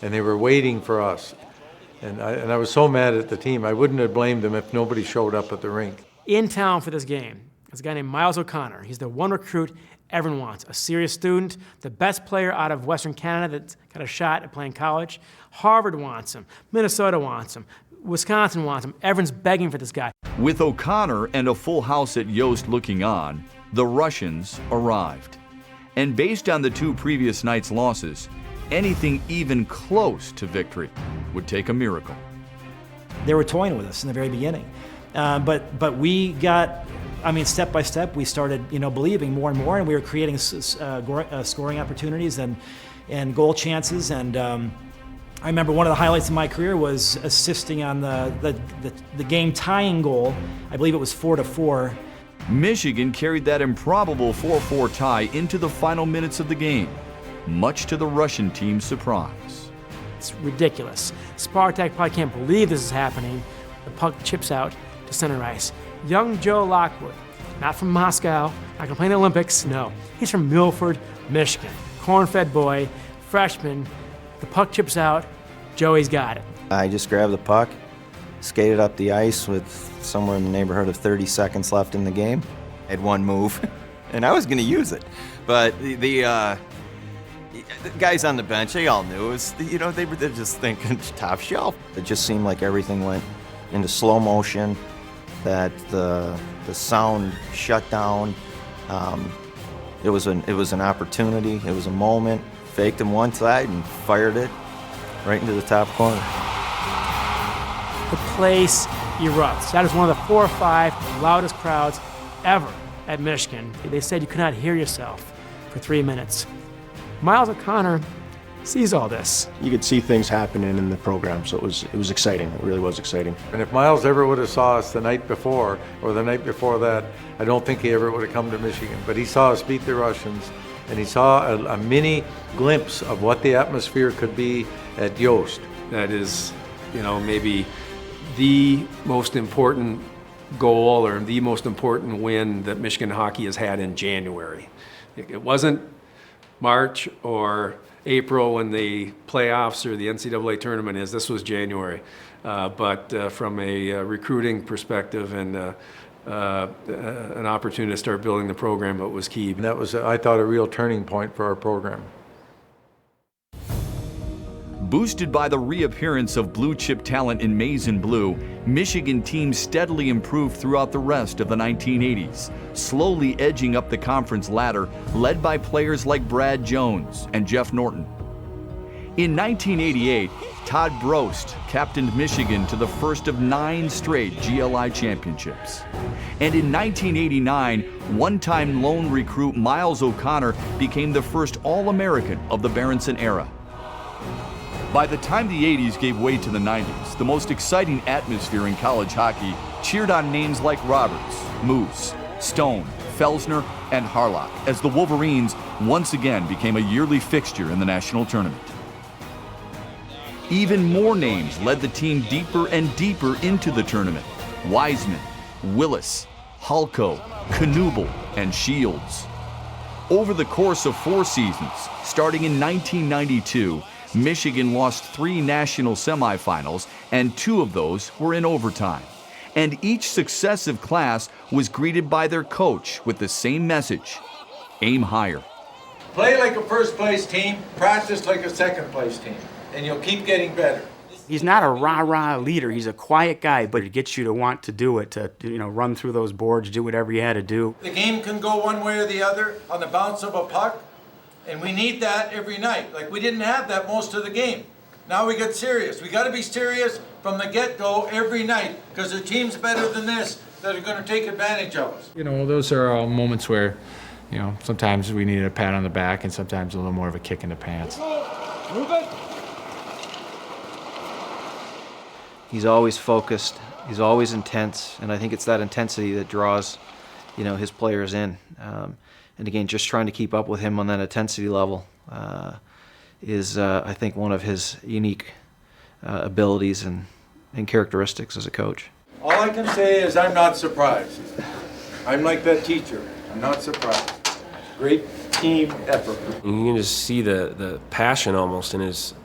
and they were waiting for us. And I was so mad at the team, I wouldn't have blamed them if nobody showed up at the rink. In town for this game is a guy named Miles O'Connor. He's the one recruit everyone wants, a serious student, the best player out of Western Canada that's got a shot at playing college. Harvard wants him, Minnesota wants him, Wisconsin wants him. Everyone's begging for this guy. With O'Connor and a full house at Yost looking on, the Russians arrived. And based on the 2 previous nights' losses, anything even close to victory would take a miracle. They were toying with us in the very beginning. But we got, step by step, we started, believing more and more, and we were creating scoring opportunities and goal chances. And I remember one of the highlights of my career was assisting on the game-tying goal. I believe it was 4-4. Michigan carried that improbable 4-4 tie into the final minutes of the game, much to the Russian team's surprise. It's ridiculous. Spartak probably can't believe this is happening. The puck chips out to center ice. Young Joe Lockwood, not from Moscow, not gonna play in the Olympics, no. He's from Milford, Michigan. Corn-fed boy, freshman. The puck chips out, Joey's got it. I just grabbed the puck, skated up the ice with somewhere in the neighborhood of 30 seconds left in the game. I had one move, and I was gonna use it. But the guys on the bench, they all knew. It was, they were just thinking top shelf. It just seemed like everything went into slow motion, that the sound shut down. It was an opportunity. It was a moment. Faked him one side and fired it right into the top corner. The place erupts. That is one of the 4 or 5 loudest crowds ever at Michigan. They said you could not hear yourself for 3 minutes. Miles O'Connor sees all this. You could see things happening in the program, so it was exciting. It really was exciting. And if Miles ever would have saw us the night before or the night before that, I don't think he ever would have come to Michigan. But he saw us beat the Russians, and he saw a mini glimpse of what the atmosphere could be at Yost. That is, maybe the most important goal or the most important win that Michigan hockey has had in January. It wasn't March or April when the playoffs or the NCAA tournament is. This was January. But from a recruiting perspective and an opportunity to start building the program, it was key. And that was, I thought, a real turning point for our program. Boosted by the reappearance of blue-chip talent in maize and blue, Michigan teams steadily improved throughout the rest of the 1980s, slowly edging up the conference ladder, led by players like Brad Jones and Jeff Norton. In 1988, Todd Brost captained Michigan to the first of 9 straight GLI championships. And in 1989, one-time lone recruit Miles O'Connor became the first All-American of the Berenson era. By the time the 80s gave way to the 90s, the most exciting atmosphere in college hockey cheered on names like Roberts, Moose, Stone, Felsner, and Harlock as the Wolverines once again became a yearly fixture in the national tournament. Even more names led the team deeper and deeper into the tournament. Wiseman, Willis, Halko, Knuble, and Shields. Over the course of 4 seasons, starting in 1992, Michigan lost 3 national semifinals, and 2 of those were in overtime. And each successive class was greeted by their coach with the same message: aim higher. Play like a first-place team, practice like a second-place team, and you'll keep getting better. He's not a rah-rah leader. He's a quiet guy, but it gets you to want to do it, to run through those boards, do whatever you had to do. The game can go one way or the other on the bounce of a puck, and we need that every night. Like, we didn't have that most of the game. Now we get serious. We got to be serious from the get-go every night, because the team's better than this that are going to take advantage of us. Those are all moments where, sometimes we needed a pat on the back and sometimes a little more of a kick in the pants. Move it. He's always focused. He's always intense, and I think it's that intensity that draws, his players in. And again, just trying to keep up with him on that intensity level is, I think, one of his unique abilities and characteristics as a coach. All I can say is I'm not surprised. I'm like that teacher. I'm not surprised. Great team effort. You can just see the passion almost in his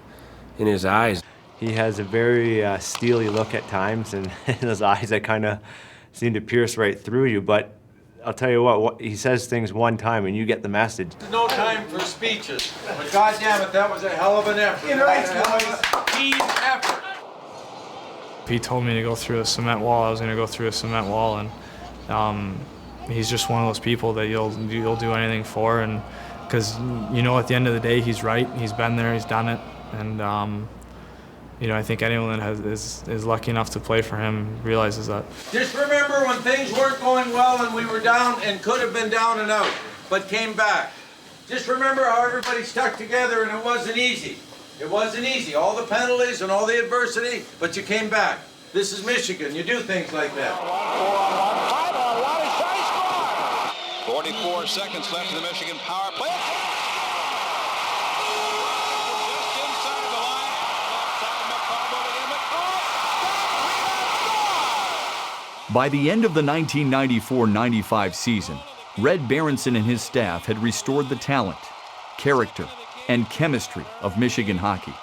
eyes. He has a very steely look at times, and those eyes that kind of seem to pierce right through you. But I'll tell you what, he says things one time and you get the message. There's no time for speeches, but goddamn it, that was a hell of an effort. That was a hell of a team effort. If he told me to go through a cement wall, I was going to go through a cement wall, and he's just one of those people that you'll do anything for, and because at the end of the day he's right. He's been there, he's done it, and I think anyone that is lucky enough to play for him realizes that. Just remember when things weren't going well and we were down and could have been down and out, but came back. Just remember how everybody stuck together, and it wasn't easy. It wasn't easy. All the penalties and all the adversity, but you came back. This is Michigan. You do things like that. 44 seconds left in the Michigan power play. By the end of the 1994-95 season, Red Berenson and his staff had restored the talent, character, and chemistry of Michigan hockey.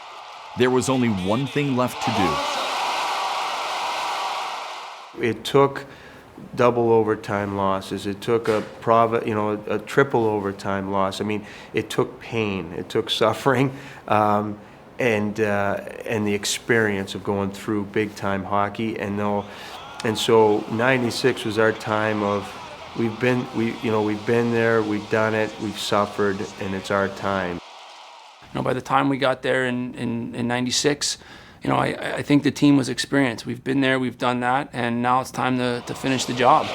There was only one thing left to do. It took double overtime losses. It took a triple overtime loss. I mean, it took pain. It took suffering, and the experience of going through big time hockey. And so '96 was our time of we've been there, we've done it, we've suffered, and it's our time. By the time we got there in '96, I think the team was experienced. We've been there, we've done that, and now it's time to finish the job.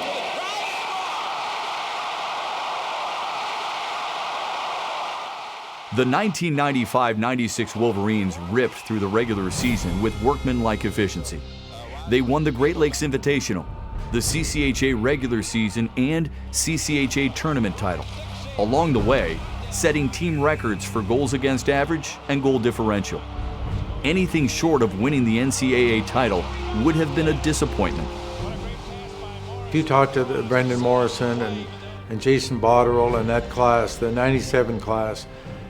The 1995-96 Wolverines ripped through the regular season with workmanlike efficiency. They won the Great Lakes Invitational, the CCHA regular season, and CCHA tournament title. Along the way, setting team records for goals against average and goal differential. Anything short of winning the NCAA title would have been a disappointment. If you talk to Brendan Morrison and Jason Botterill and that class, the '97 class,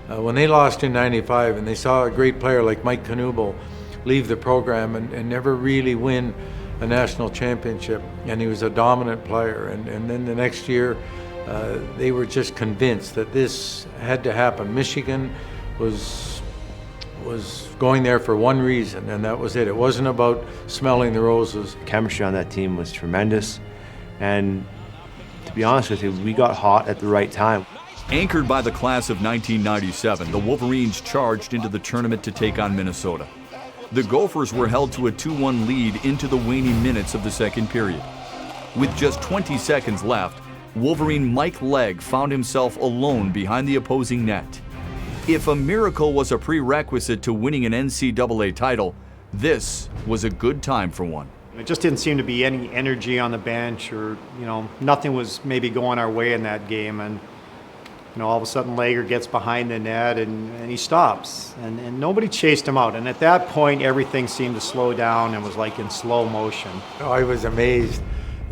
when they lost in '95 and they saw a great player like Mike Knuble leave the program and never really win a national championship, and he was a dominant player, and then the next year they were just convinced that this had to happen. Michigan was going there for one reason, and that was it. It wasn't about smelling the roses. Chemistry on that team was tremendous, and to be honest with you, we got hot at the right time. Anchored by the class of 1997, the Wolverines charged into the tournament to take on Minnesota. The Gophers were held to a 2-1 lead into the waning minutes of the second period. With just 20 seconds left, Wolverine Mike Legg found himself alone behind the opposing net. If a miracle was a prerequisite to winning an NCAA title, this was a good time for one. It just didn't seem to be any energy on the bench, or nothing was maybe going our way in that game, and all of a sudden Lager gets behind the net and he stops, and nobody chased him out. And at that point, everything seemed to slow down and was like in slow motion. I was amazed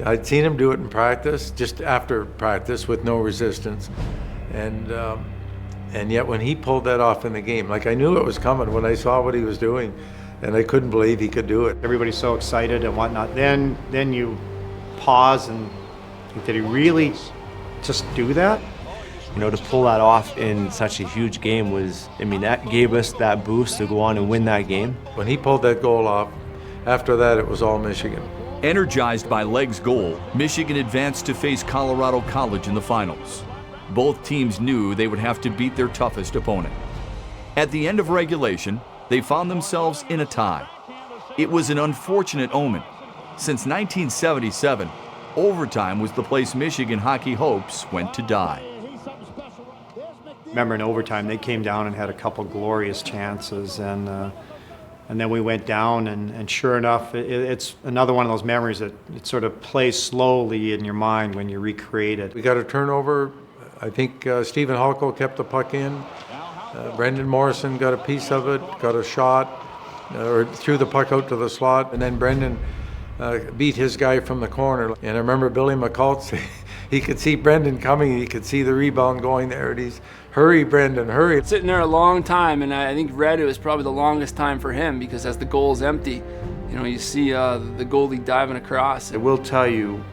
I'd seen him do it in practice, just after practice with no resistance. And yet when he pulled that off in the game, like I knew it was coming when I saw what he was doing, and I couldn't believe he could do it. Everybody's so excited and whatnot. Then you pause and think, did he really just do that? You know, to pull that off in such a huge game was, I mean, that gave us that boost to go on and win that game. When he pulled that goal off, after that it was all Michigan. Energized by Legg's goal, Michigan advanced to face Colorado College in the finals. Both teams knew they would have to beat their toughest opponent. At the end of regulation, they found themselves in a tie. It was an unfortunate omen. Since 1977, overtime was the place Michigan hockey hopes went to die. Remember in overtime, they came down and had a couple glorious chances, and then we went down, and sure enough, it's another one of those memories that it sort of plays slowly in your mind when you recreate it. We got a turnover. I think Stephen Halko kept the puck in. Brendan Morrison got a piece of it, got a shot, or threw the puck out to the slot, and then Brendan beat his guy from the corner. And I remember Billy McCullough, he could see Brendan coming, he could see the rebound going there, and he's, hurry Brendan, hurry. Sitting there a long time, and I think Red, it was probably the longest time for him, because as the goal's empty, you know, you see the goalie diving across. I will tell you,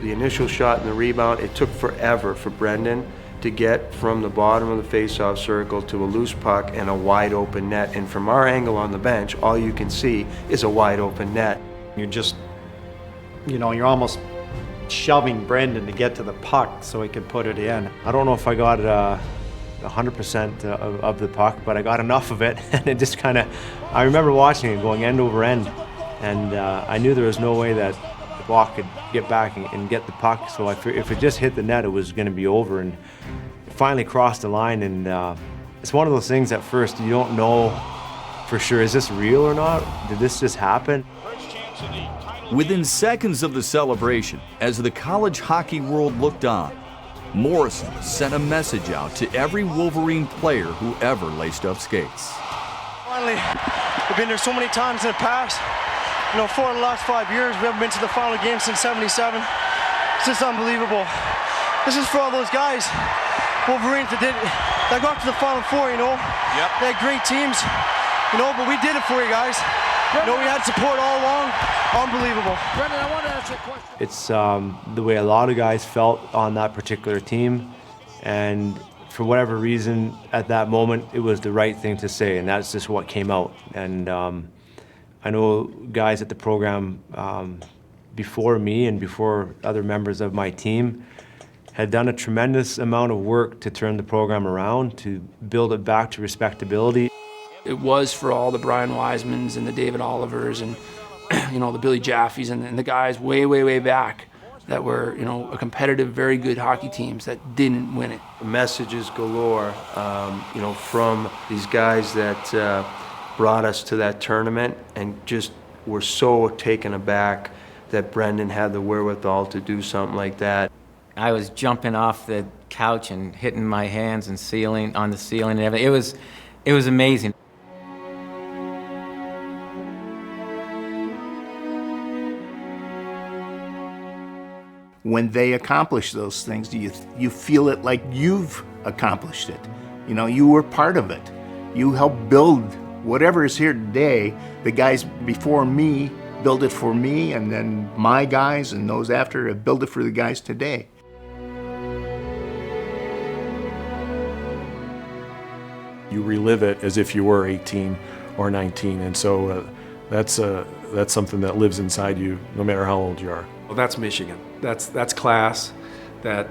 the initial shot and the rebound, it took forever for Brendan to get from the bottom of the face-off circle to a loose puck and a wide open net. And from our angle on the bench, all you can see is a wide open net. You're just, you know, you're almost shoving Brendan to get to the puck so he could put it in. I don't know if I got 100% of the puck, but I got enough of it, and it just kind of, I remember watching it going end over end, and I knew there was no way that the Block could get back and get the puck, so if it just hit the net, it was going to be over, and it finally crossed the line, and it's one of those things at first you don't know for sure, is this real or not? Did this just happen? Within seconds of the celebration, as the college hockey world looked on, Morrison sent a message out to every Wolverine player who ever laced up skates. Finally, we've been there so many times in the past. You know, 4 of the last 5 years, we haven't been to the final game since '77. It's just unbelievable. This is for all those guys, Wolverines that got to the Final Four, you know. Yep. They had great teams, you know, but we did it for you guys. You know, we had support all along. Unbelievable. Brendan, I want to ask you a question. It's the way a lot of guys felt on that particular team, and for whatever reason, at that moment, it was the right thing to say, and that's just what came out. And I know guys at the program before me and before other members of my team had done a tremendous amount of work to turn the program around, to build it back to respectability. It was for all the Brian Wisemans and the David Olivers and, you know, the Billy Jaffes and the guys way, way, way back that were, you know, a competitive, very good hockey teams that didn't win it. Messages galore, you know, from these guys that brought us to that tournament, and just were so taken aback that Brendan had the wherewithal to do something like that. I was jumping off the couch and hitting my hands and on the ceiling and everything. It was amazing. When they accomplish those things, you feel it like you've accomplished it. You know, you were part of it. You helped build whatever is here today. The guys before me built it for me, and then my guys and those after have built it for the guys today. You relive it as if you were 18 or 19, and so that's something that lives inside you no matter how old you are. Well, that's Michigan. That's class. That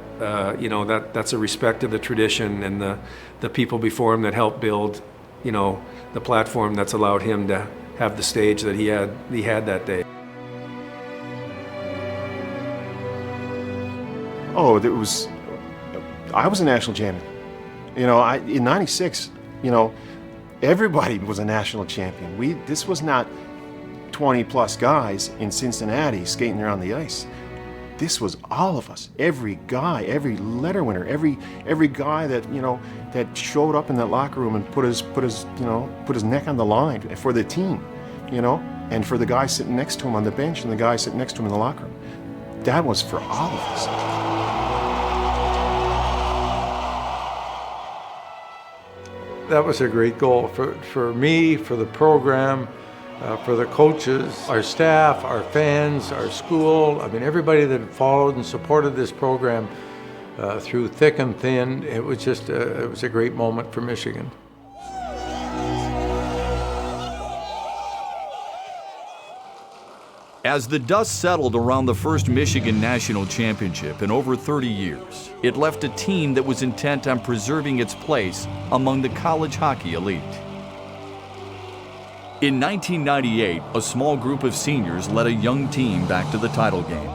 you know, that's a respect of the tradition and the people before him that helped build, you know, the platform that's allowed him to have the stage that he had that day. Oh, I was a national champion. You know, in '96, you know, everybody was a national champion. This was not 20 plus guys in Cincinnati skating around the ice. This was all of us. Every guy, every letter winner, every guy that, you know, that showed up in that locker room and put his neck on the line for the team, you know, and for the guy sitting next to him on the bench and the guy sitting next to him in the locker room. that was for all of us. That was a great goal for me, for the program, for the coaches, our staff, our fans, our school. I mean, everybody that followed and supported this program through thick and thin. It was just it was a great moment for Michigan. As the dust settled around the first Michigan National Championship in over 30 years, it left a team that was intent on preserving its place among the college hockey elite. In 1998, a small group of seniors led a young team back to the title game.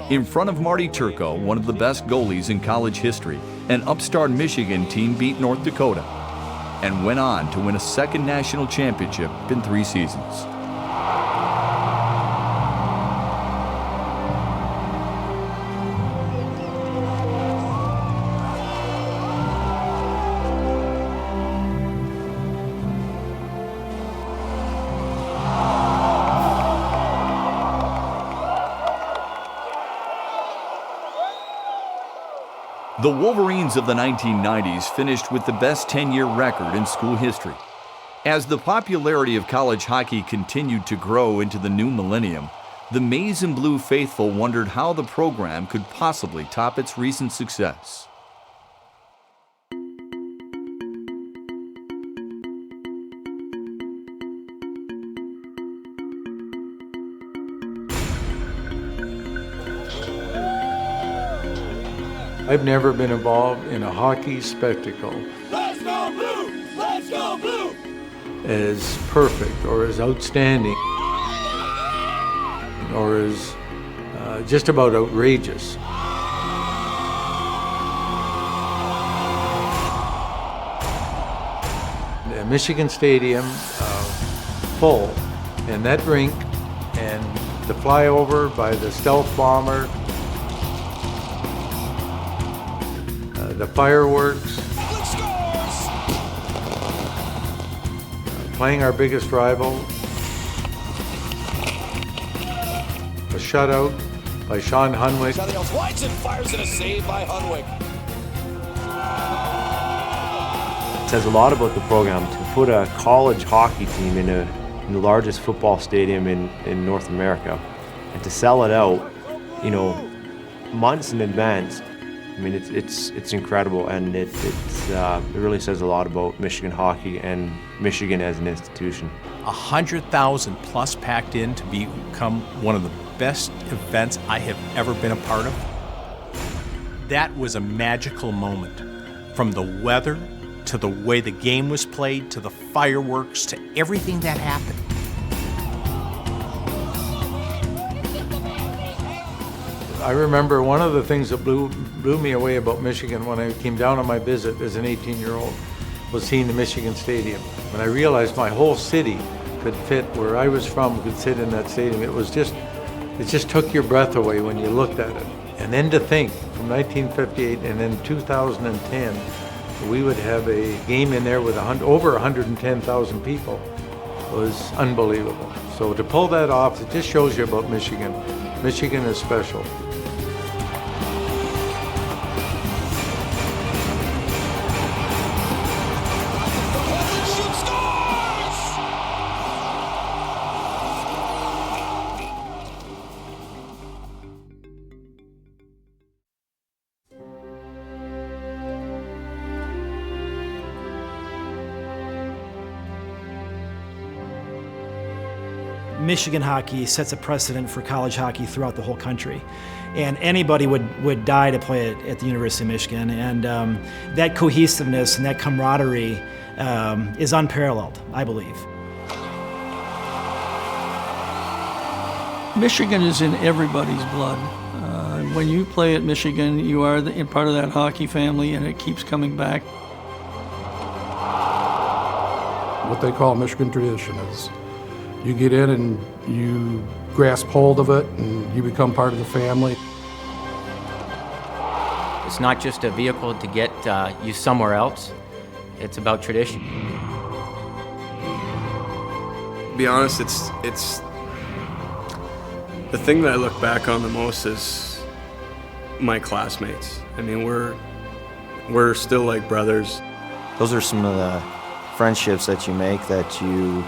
In front of Marty Turco, one of the best goalies in college history, an upstart Michigan team beat North Dakota and went on to win a second national championship in 3 seasons. The Wolverines of the 1990s finished with the best 10-year record in school history. As the popularity of college hockey continued to grow into the new millennium, the Maize and Blue faithful wondered how the program could possibly top its recent success. I've never been involved in a hockey spectacle Let's go blue! Let's go blue! as perfect or as outstanding or as just about outrageous. Michigan Stadium full, and that rink and the flyover by the stealth bomber, the fireworks, playing our biggest rival, a shutout by Sean Hunwick. Whites and fires in a save by Hunwick. It says a lot about the program to put a college hockey team in the largest football stadium in North America and to sell it out, months in advance. I mean, it's incredible, and it really says a lot about Michigan hockey and Michigan as an institution. 100,000 plus packed in to become one of the best events I have ever been a part of. That was a magical moment. From the weather, to the way the game was played, to the fireworks, to everything that happened. I remember one of the things that blew me away about Michigan when I came down on my visit as an 18-year-old was seeing the Michigan Stadium. When I realized my whole city could fit where I was from, could sit in that stadium, it just took your breath away when you looked at it. And then to think, from 1958 and then 2010, we would have a game in there with over 110,000 people was unbelievable. So to pull that off, it just shows you about Michigan. Michigan is special. Michigan hockey sets a precedent for college hockey throughout the whole country. And anybody would die to play it at the University of Michigan. And that cohesiveness and that camaraderie is unparalleled, I believe. Michigan is in everybody's blood. When you play at Michigan, you are part of that hockey family, and it keeps coming back. What they call Michigan tradition is you get in and you grasp hold of it and you become part of the family. It's not just a vehicle to get you somewhere else. It's about tradition. To be honest, it's the thing that I look back on the most is my classmates. I mean, we're still like brothers. Those are some of the friendships that you make that you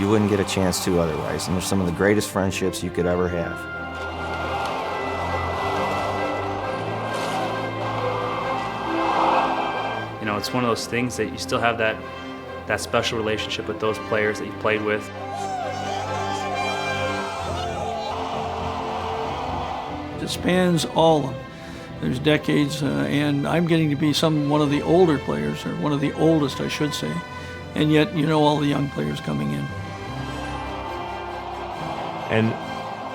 wouldn't get a chance to otherwise, and they're some of the greatest friendships you could ever have. You know, it's one of those things that you still have that special relationship with those players that you played with. It spans all of them. There's decades, and I'm getting to be one of the older players, or one of the oldest, I should say, and yet you know all the young players coming in. And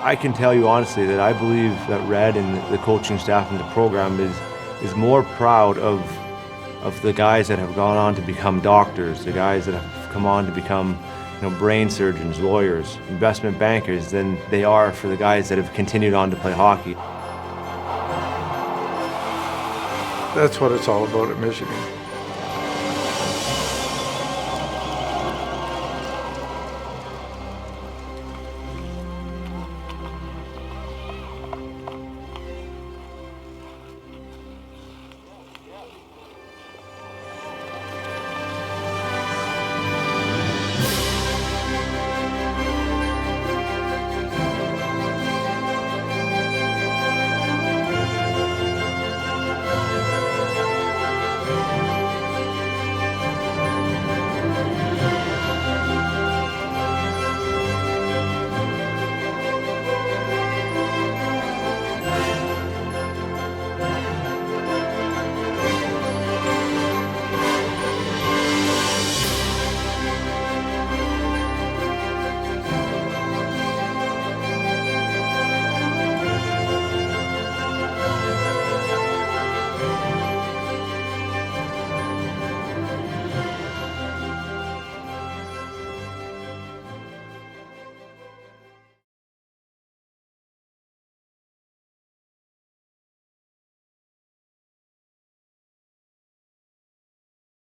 I can tell you honestly that I believe that Red and the coaching staff and the program is more proud of the guys that have gone on to become doctors, the guys that have come on to become brain surgeons, lawyers, investment bankers, than they are for the guys that have continued on to play hockey. That's what it's all about at Michigan.